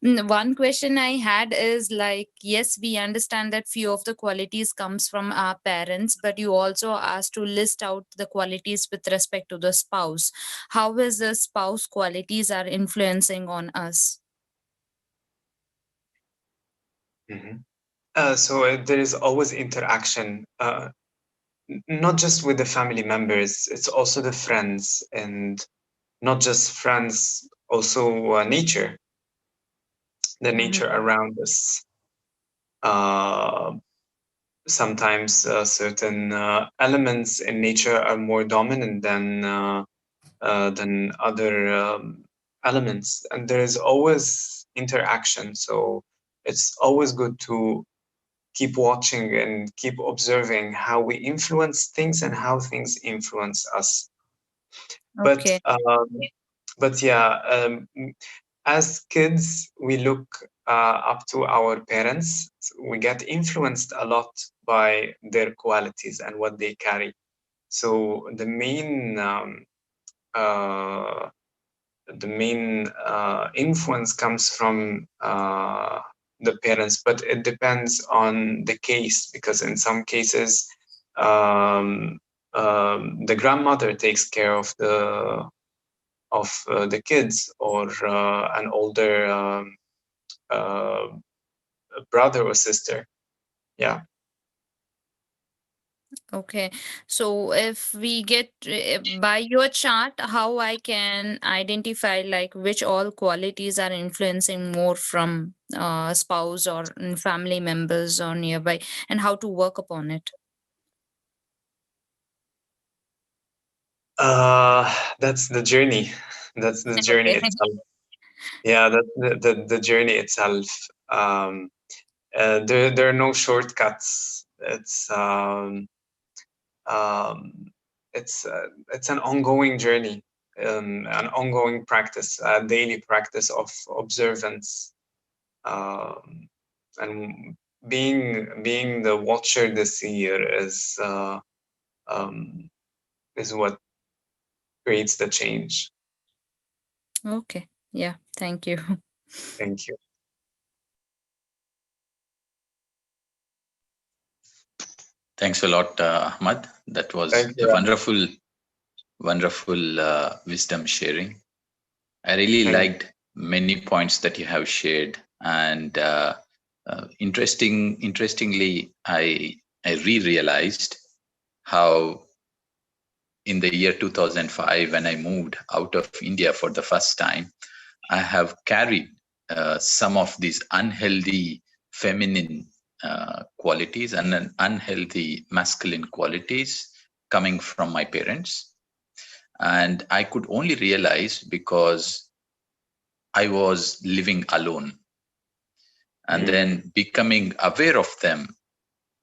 One question I had is like, yes, we understand that few of the qualities comes from our parents, but you also asked to list out the qualities with respect to the spouse. How is the spouse qualities are influencing on us? Mm-hmm. So there is always interaction, not just with the family members, it's also the friends, and not just friends, also nature, the nature around us. Uh, Sometimes certain elements in nature are more dominant than other elements, and there is always interaction. So it's always good to keep watching and keep observing how we influence things and how things influence us. But Okay. yeah, as kids, we look up to our parents. We get influenced a lot by their qualities and what they carry. So uh, the main influence comes from the parents, but it depends on the case, because in some cases the grandmother takes care of the kids, or an older uh, brother or sister. Yeah. Okay. So if we get by your chart, how I can identify like which all qualities are influencing more from spouse or family members or nearby, and how to work upon it? That's the journey. That's the journey Okay. itself. Yeah, that's the journey itself. There are no shortcuts. Um, it's an ongoing journey, an ongoing practice, a daily practice of observance, and being the watcher this year is what creates the change. Okay. Yeah. Thank you. Thank you. Thanks a lot, Ahmad. That was Thank a you. wonderful wisdom sharing. I really Thank liked many points that you have shared, and interestingly, I realized how in the year 2005, when I moved out of India for the first time, I have carried some of these unhealthy feminine qualities and unhealthy masculine qualities coming from my parents. And I could only realize because I was living alone, and then becoming aware of them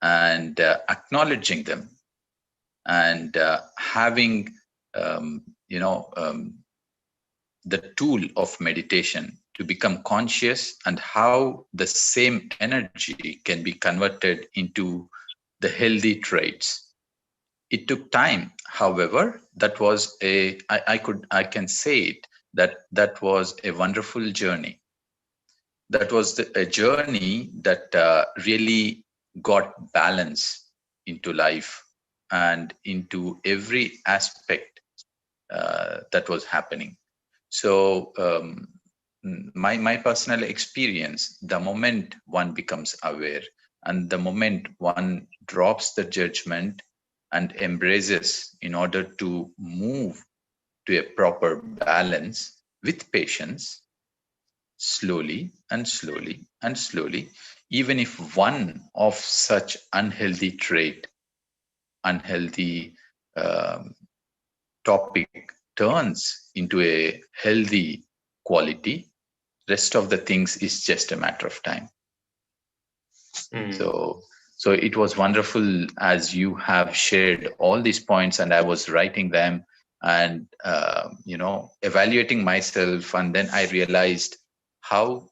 and acknowledging them, and having um, you know um, the tool of meditation to become conscious, and how the same energy can be converted into the healthy traits. It took time, however. That was I can say it, that was a wonderful journey. That was a journey that really got balance into life and into every aspect that was happening. So my personal experience, the moment one becomes aware, and the moment one drops the judgment and embraces, in order to move to a proper balance with patience, slowly and slowly and slowly, even if one of such unhealthy um, topic turns into a healthy quality, rest of the things is just a matter of time. So it was wonderful as you have shared all these points, and I was writing them, and evaluating myself, and then I realized how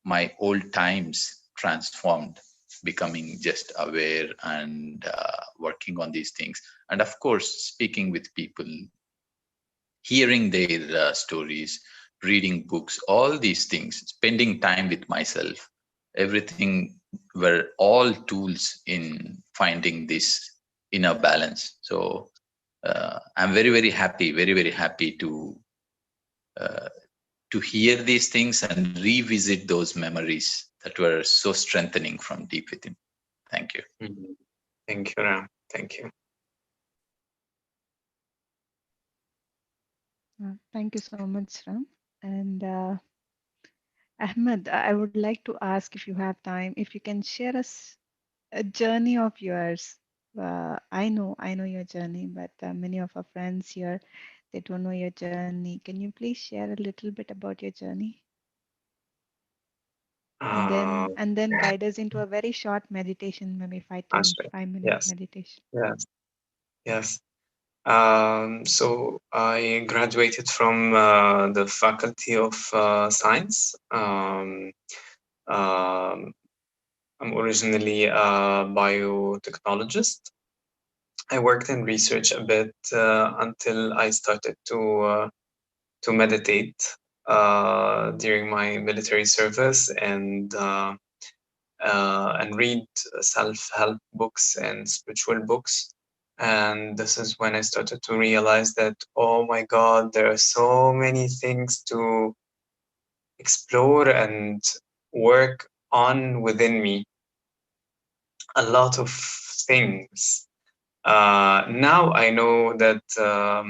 my old times transformed, becoming just aware and working on these things, and of course speaking with people, hearing their stories, reading books, all these things, spending time with myself, everything were all tools in finding this inner balance. So I'm very happy, very happy uh, to hear these things and revisit those memories that were so strengthening from deep within. Thank you. Thank you, Ram. Thank you. Thank you so much, Ram. And Ahmed, I would like to ask, if you have time, if you can share us a journey of yours. I know your journey, but many of our friends here, they don't know your journey. Can you please share a little bit about your journey? And then guide us into a very short meditation, maybe 5 minute Yes, meditation. yes. So I graduated from the Faculty of Science. I'm originally a biotechnologist. I worked in research a bit until I started to meditate during my military service, and read self-help books and spiritual books. And this is when I started to realize that, oh my God, there are so many things to explore and work on within me. A lot of things. Now I know that uh,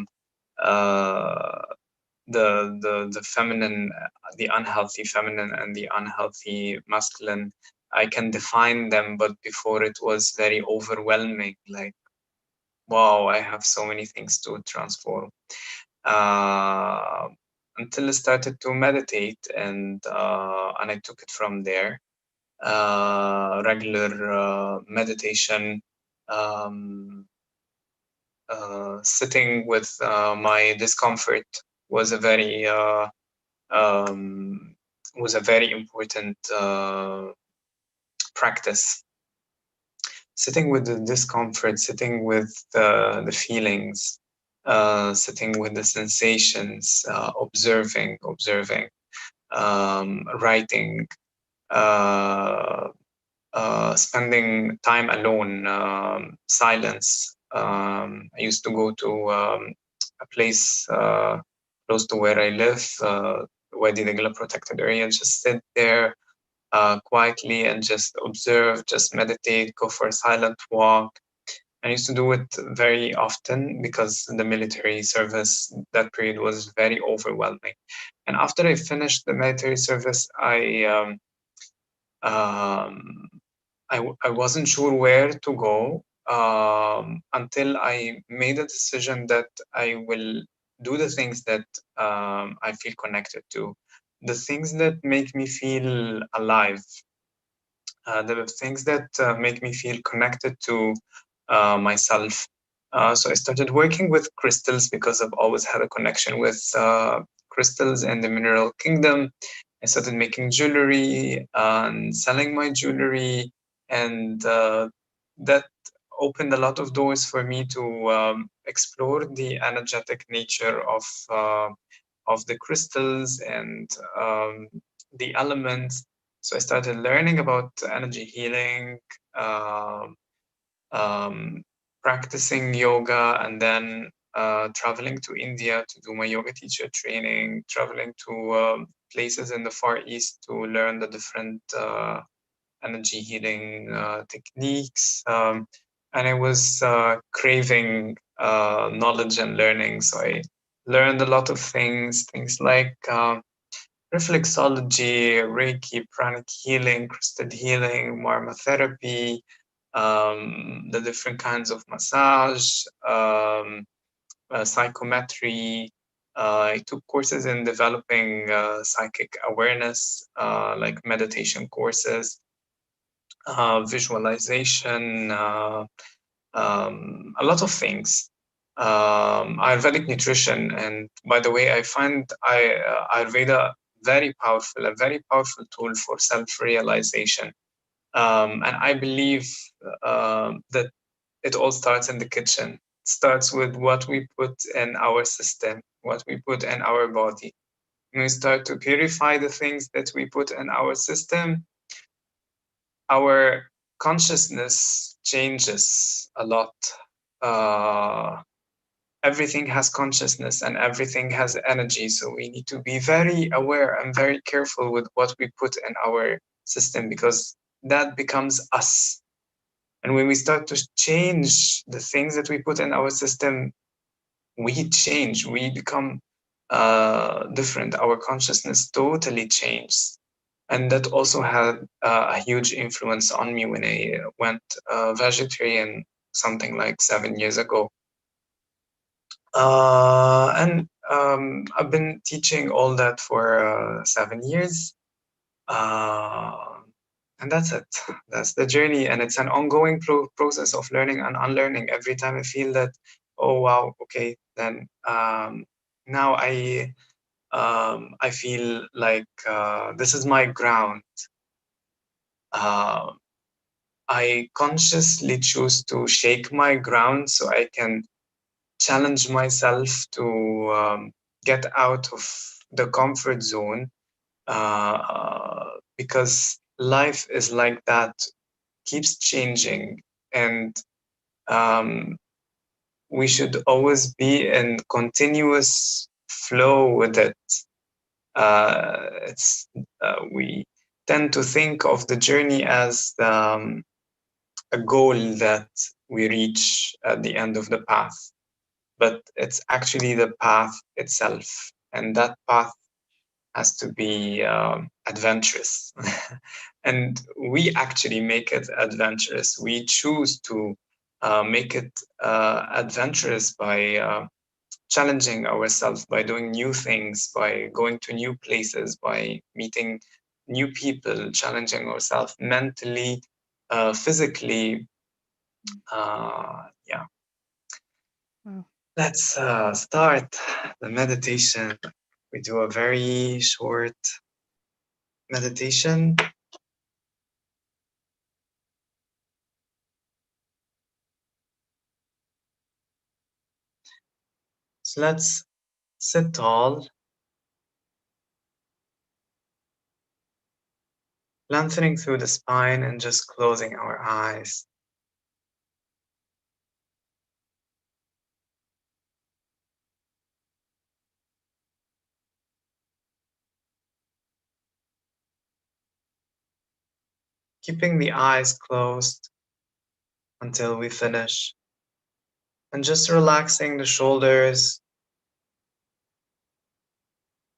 the feminine, the unhealthy feminine and the unhealthy masculine, I can define them, but before it was very overwhelming, like, wow, I have so many things to transform. uh, until I started to meditate, and I took it from there. Regular meditation, um, sitting with my discomfort was a very important practice. Sitting with the discomfort, sitting with the feelings, sitting with the sensations, observing, writing, uh, spending time alone, silence. I used to go to a place close to where I live, Wadi Dagla protected area, just sit there quietly and just observe, just meditate, go for a silent walk. I used to do it very often because the military service that period was very overwhelming. And after I finished the military service, um, I wasn't sure where to go until I made a decision that I will do the things that I feel connected to, the things that make me feel alive, the things that make me feel connected to myself. So I started working with crystals because I've always had a connection with crystals and the mineral kingdom. I started making jewelry and selling my jewelry, and that opened a lot of doors for me to explore the energetic nature of the crystals and the elements. So I started learning about energy healing, um, um, practicing yoga, and then traveling to India to do my yoga teacher training, traveling to places in the Far East to learn the different energy healing techniques. And I was craving knowledge and learning. So I learned a lot of things like reflexology, Reiki, pranic healing, crystal healing, aromatherapy, the different kinds of massage, psychometry. I took courses in developing psychic awareness, like meditation courses, visualization, a lot of things. Ayurvedic nutrition, and by the way, I find Ayurveda a very powerful tool for self-realization. And I believe that it all starts in the kitchen. It starts with what we put in our system, what we put in our body. When we start to purify the things that we put in our system, our consciousness changes a lot. Everything has consciousness and everything has energy. So we need to be very aware and very careful with what we put in our system, because that becomes us. And when we start to change the things that we put in our system, we change, we become different. Our consciousness totally changes. And that also had a huge influence on me when I went vegetarian something like 7 years ago. And I've been teaching all that for 7 years. And that's it. That's the journey. And it's an ongoing process of learning and unlearning. Every time I feel that, oh, wow, okay, then now I feel like this is my ground. I consciously choose to shake my ground so I can challenge myself to get out of the comfort zone, because life is like that, keeps changing, and we should always be in continuous flow with it. We tend to think of the journey as a goal that we reach at the end of the path, but it's actually the path itself, and that path has to be adventurous. And we actually make it adventurous. We choose to make it adventurous by challenging ourselves, by doing new things, by going to new places, by meeting new people, challenging ourselves mentally, physically. Yeah. Wow. Let's start the meditation. We do a very short meditation. So let's sit tall, lengthening through the spine and just closing our eyes. Keeping the eyes closed until we finish. And just relaxing the shoulders,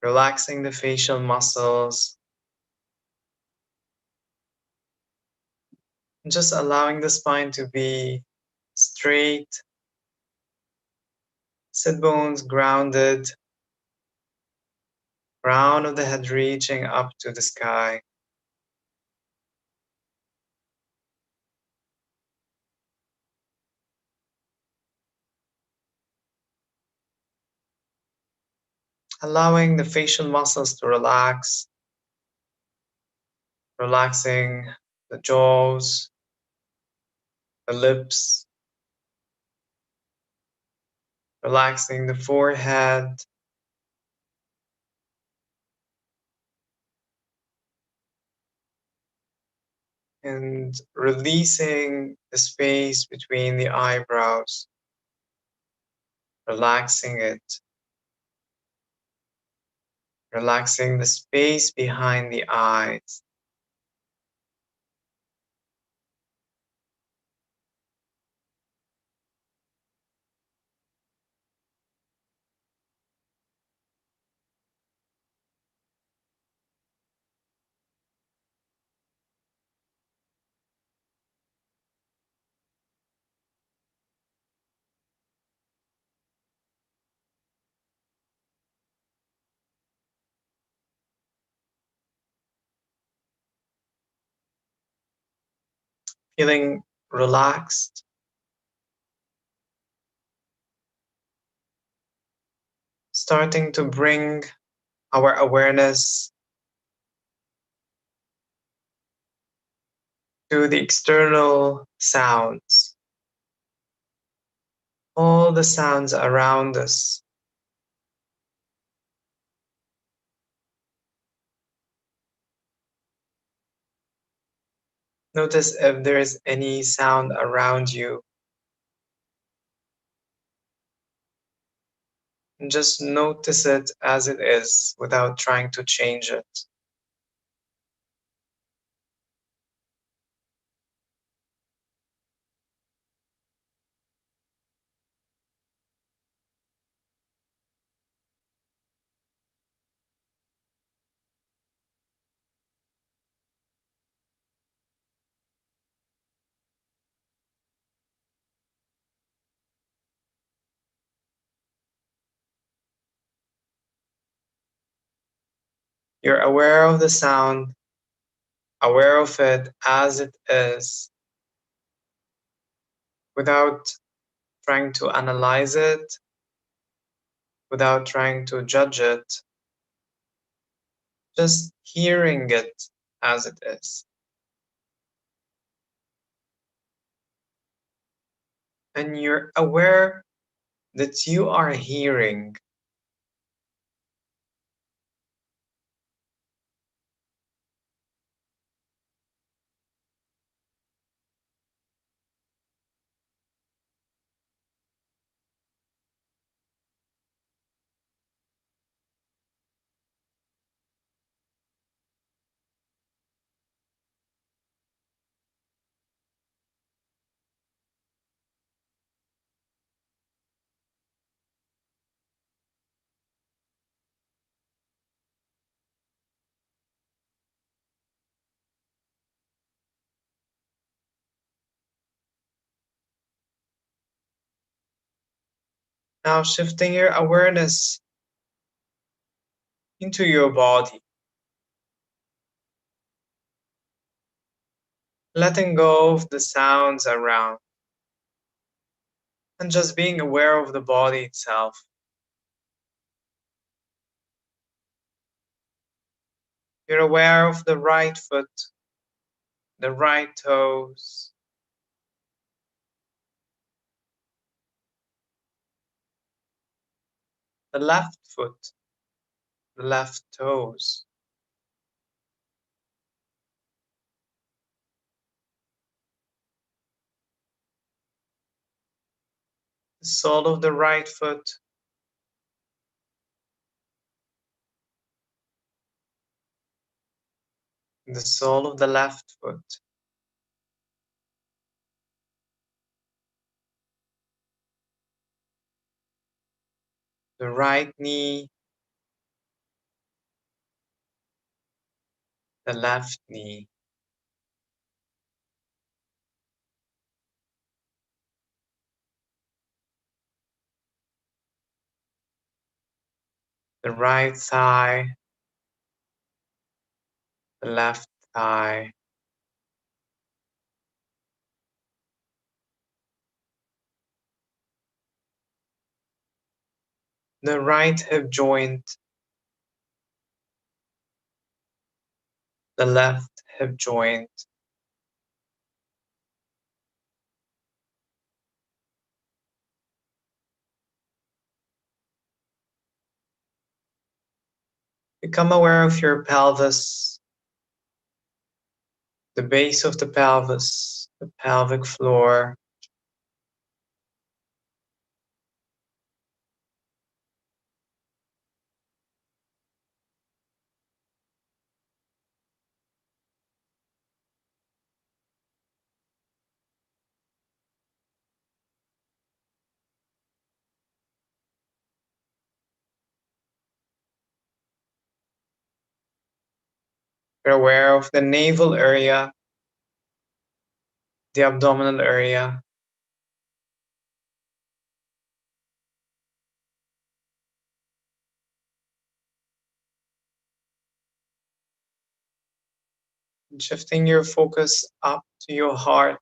relaxing the facial muscles, and just allowing the spine to be straight, sit bones grounded, crown of the head reaching up to the sky. Allowing the facial muscles to relax, relaxing the jaws, the lips, relaxing the forehead, and releasing the space between the eyebrows, relaxing it, relaxing the space behind the eyes. Feeling relaxed, starting to bring our awareness to the external sounds, all the sounds around us. Notice if there is any sound around you. And just notice it as it is without trying to change it. You're aware of the sound, aware of it as it is, without trying to analyze it, without trying to judge it, just hearing it as it is. And you're aware that you are hearing. Now shifting your awareness into your body, letting go of the sounds around. And just being aware of the body itself. You're aware of the right foot, the right toes, the left foot, the left toes. The sole of the right foot, the sole of the left foot. The right knee, the left knee. The right thigh, the left thigh. The right hip joint, the left hip joint. Become aware of your pelvis, the base of the pelvis, the pelvic floor. You're aware of the navel area, the abdominal area. And shifting your focus up to your heart,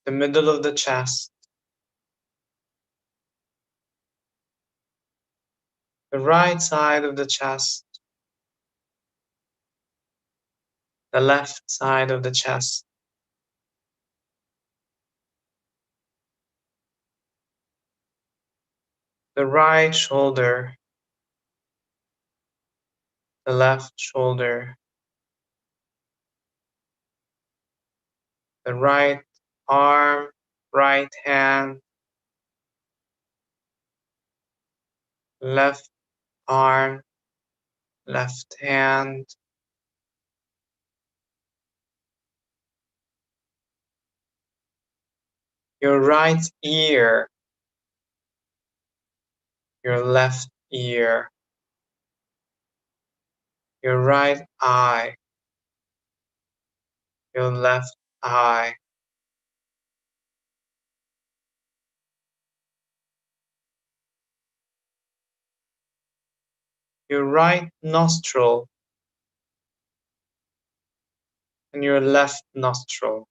the middle of the chest, the right side of the chest, the left side of the chest, the right shoulder, the left shoulder, the right arm, right hand, left arm, left hand, your right ear, your left ear, your right eye, your left eye, your right nostril, and your left nostril.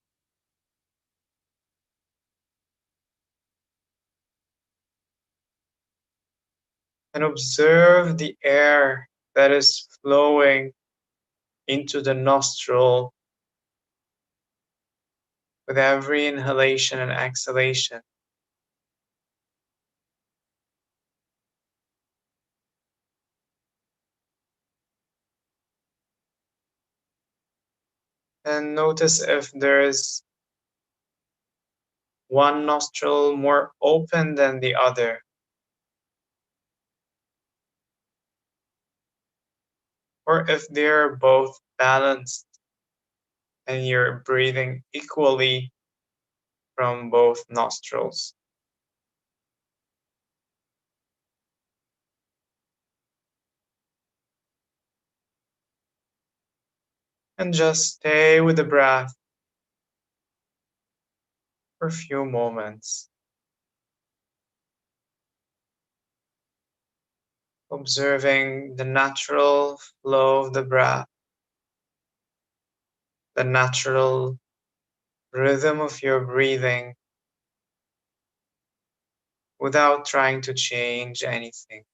And observe the air that is flowing into the nostril with every inhalation and exhalation. And notice if there is one nostril more open than the other, or if they're both balanced and you're breathing equally from both nostrils. And just stay with the breath for a few moments, observing the natural flow of the breath, the natural rhythm of your breathing without trying to change anything.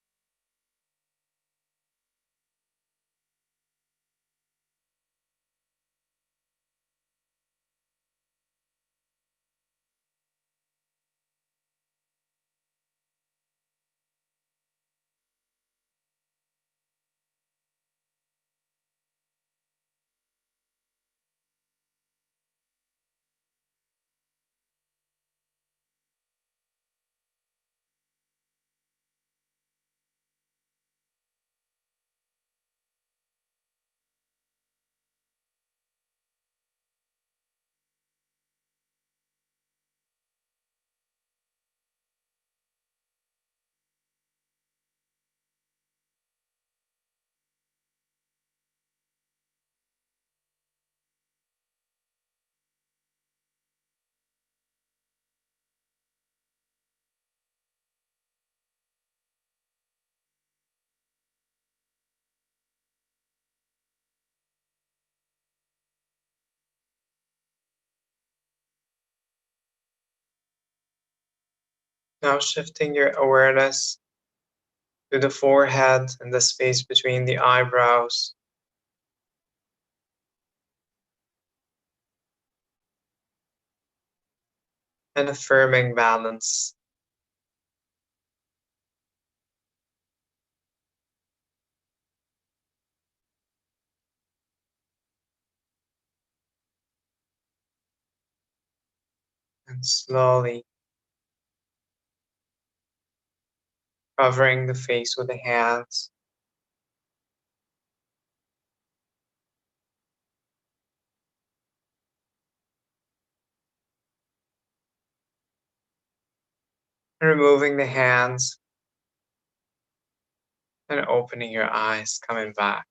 Now shifting your awareness to the forehead and the space between the eyebrows, and affirming balance. And slowly covering the face with the hands, removing the hands and opening your eyes, coming back.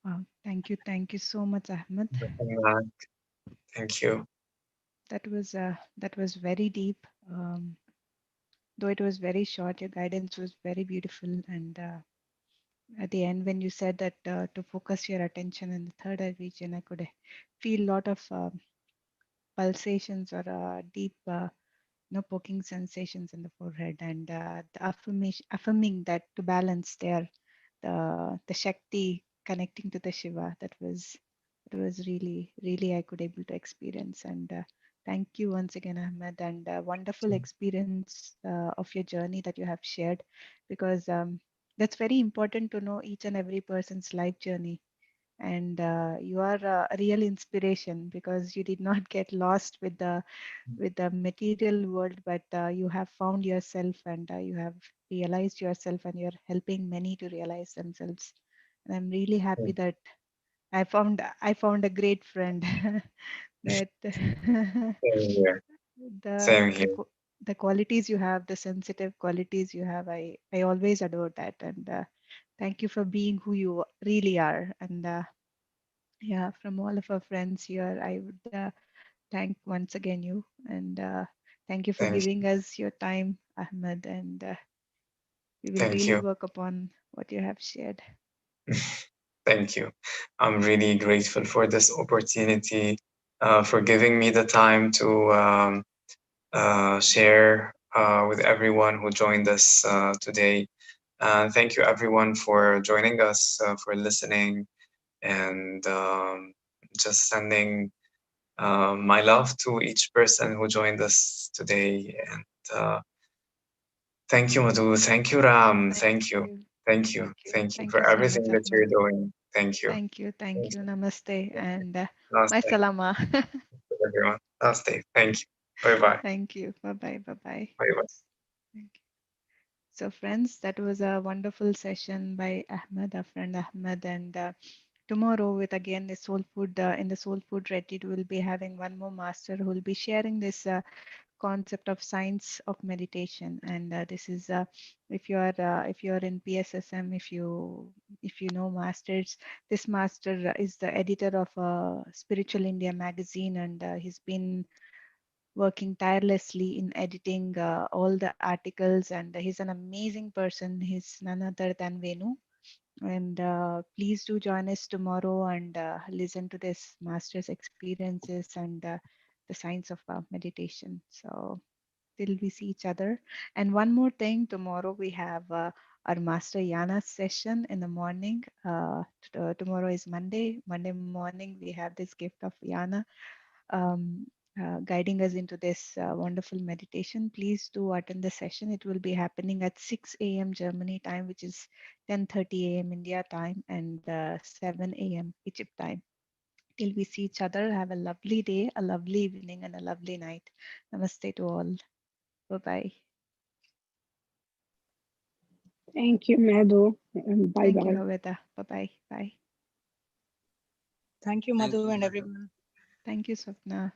Wow, thank you so much, Ahmed. Coming back. Thank you. That was very deep. Though it was very short, your guidance was very beautiful. And at the end, when you said that to focus your attention in the third eye region, I could feel a lot of pulsations or deep, poking sensations in the forehead, and the affirming that to balance there, the Shakti connecting to the Shiva. That was really I could able to experience. And thank you once again, Ahmed, and wonderful experience of your journey that you have shared, because that's very important to know each and every person's life journey. And you are a real inspiration, because you did not get lost with the material world, but you have found yourself, and you have realized yourself, and you're helping many to realize themselves. And I'm really happy that I found a great friend that Same here. the Same the here. qu- the qualities you have, the sensitive qualities you have, I always adore that. And thank you for being who you really are. And yeah, from all of our friends here, I would thank once again you. And thank you for Thank giving us your time, Ahmed. And we will Thank really you. work upon what you have shared. Thank you. I'm really grateful for this opportunity, for giving me the time to share with everyone who joined us today. Thank you, everyone, for joining us, for listening, and just sending my love to each person who joined us today. And thank you, Madhu. Thank you, Ram. Thank Thank you. you. Thank you. Thank you Thank you for so much, everything that you're Ahmed. doing. Thank you. Thank you. Thank Thank you. you. Namaste. And my Namaste, salama. everyone. Namaste. Thank you. Bye bye. Thank you. Bye bye. Bye bye. Bye bye. Thank you. So, friends, that was a wonderful session by Ahmed, our friend Ahmed. And tomorrow with again the soul food in the soul food retreat, we'll be having one more master who will be sharing this concept of science of meditation. And this is if you're in PSSM, if you know masters, this master is the editor of Spiritual India magazine, and he's been working tirelessly in editing all the articles, and he's an amazing person. He's none other than Venu. And please do join us tomorrow and listen to this master's experiences and the science of meditation. So till we see each other. And one more thing, tomorrow we have our Master Yana session in the morning. Tomorrow is Monday. Monday morning, we have this gift of Yana um, guiding us into this wonderful meditation. Please do attend the session. It will be happening at 6 a.m. Germany time, which is 10:30 a.m. India time, and 7 a.m. Egypt time. Till we see each other, have a lovely day, a lovely evening, and a lovely night. Namaste to all. Bye-bye. Thank you, Madhu, and bye Thank you, bye. Howaida. Bye-bye. Bye. Thank you, Madhu, and everyone. Thank you, Swapna.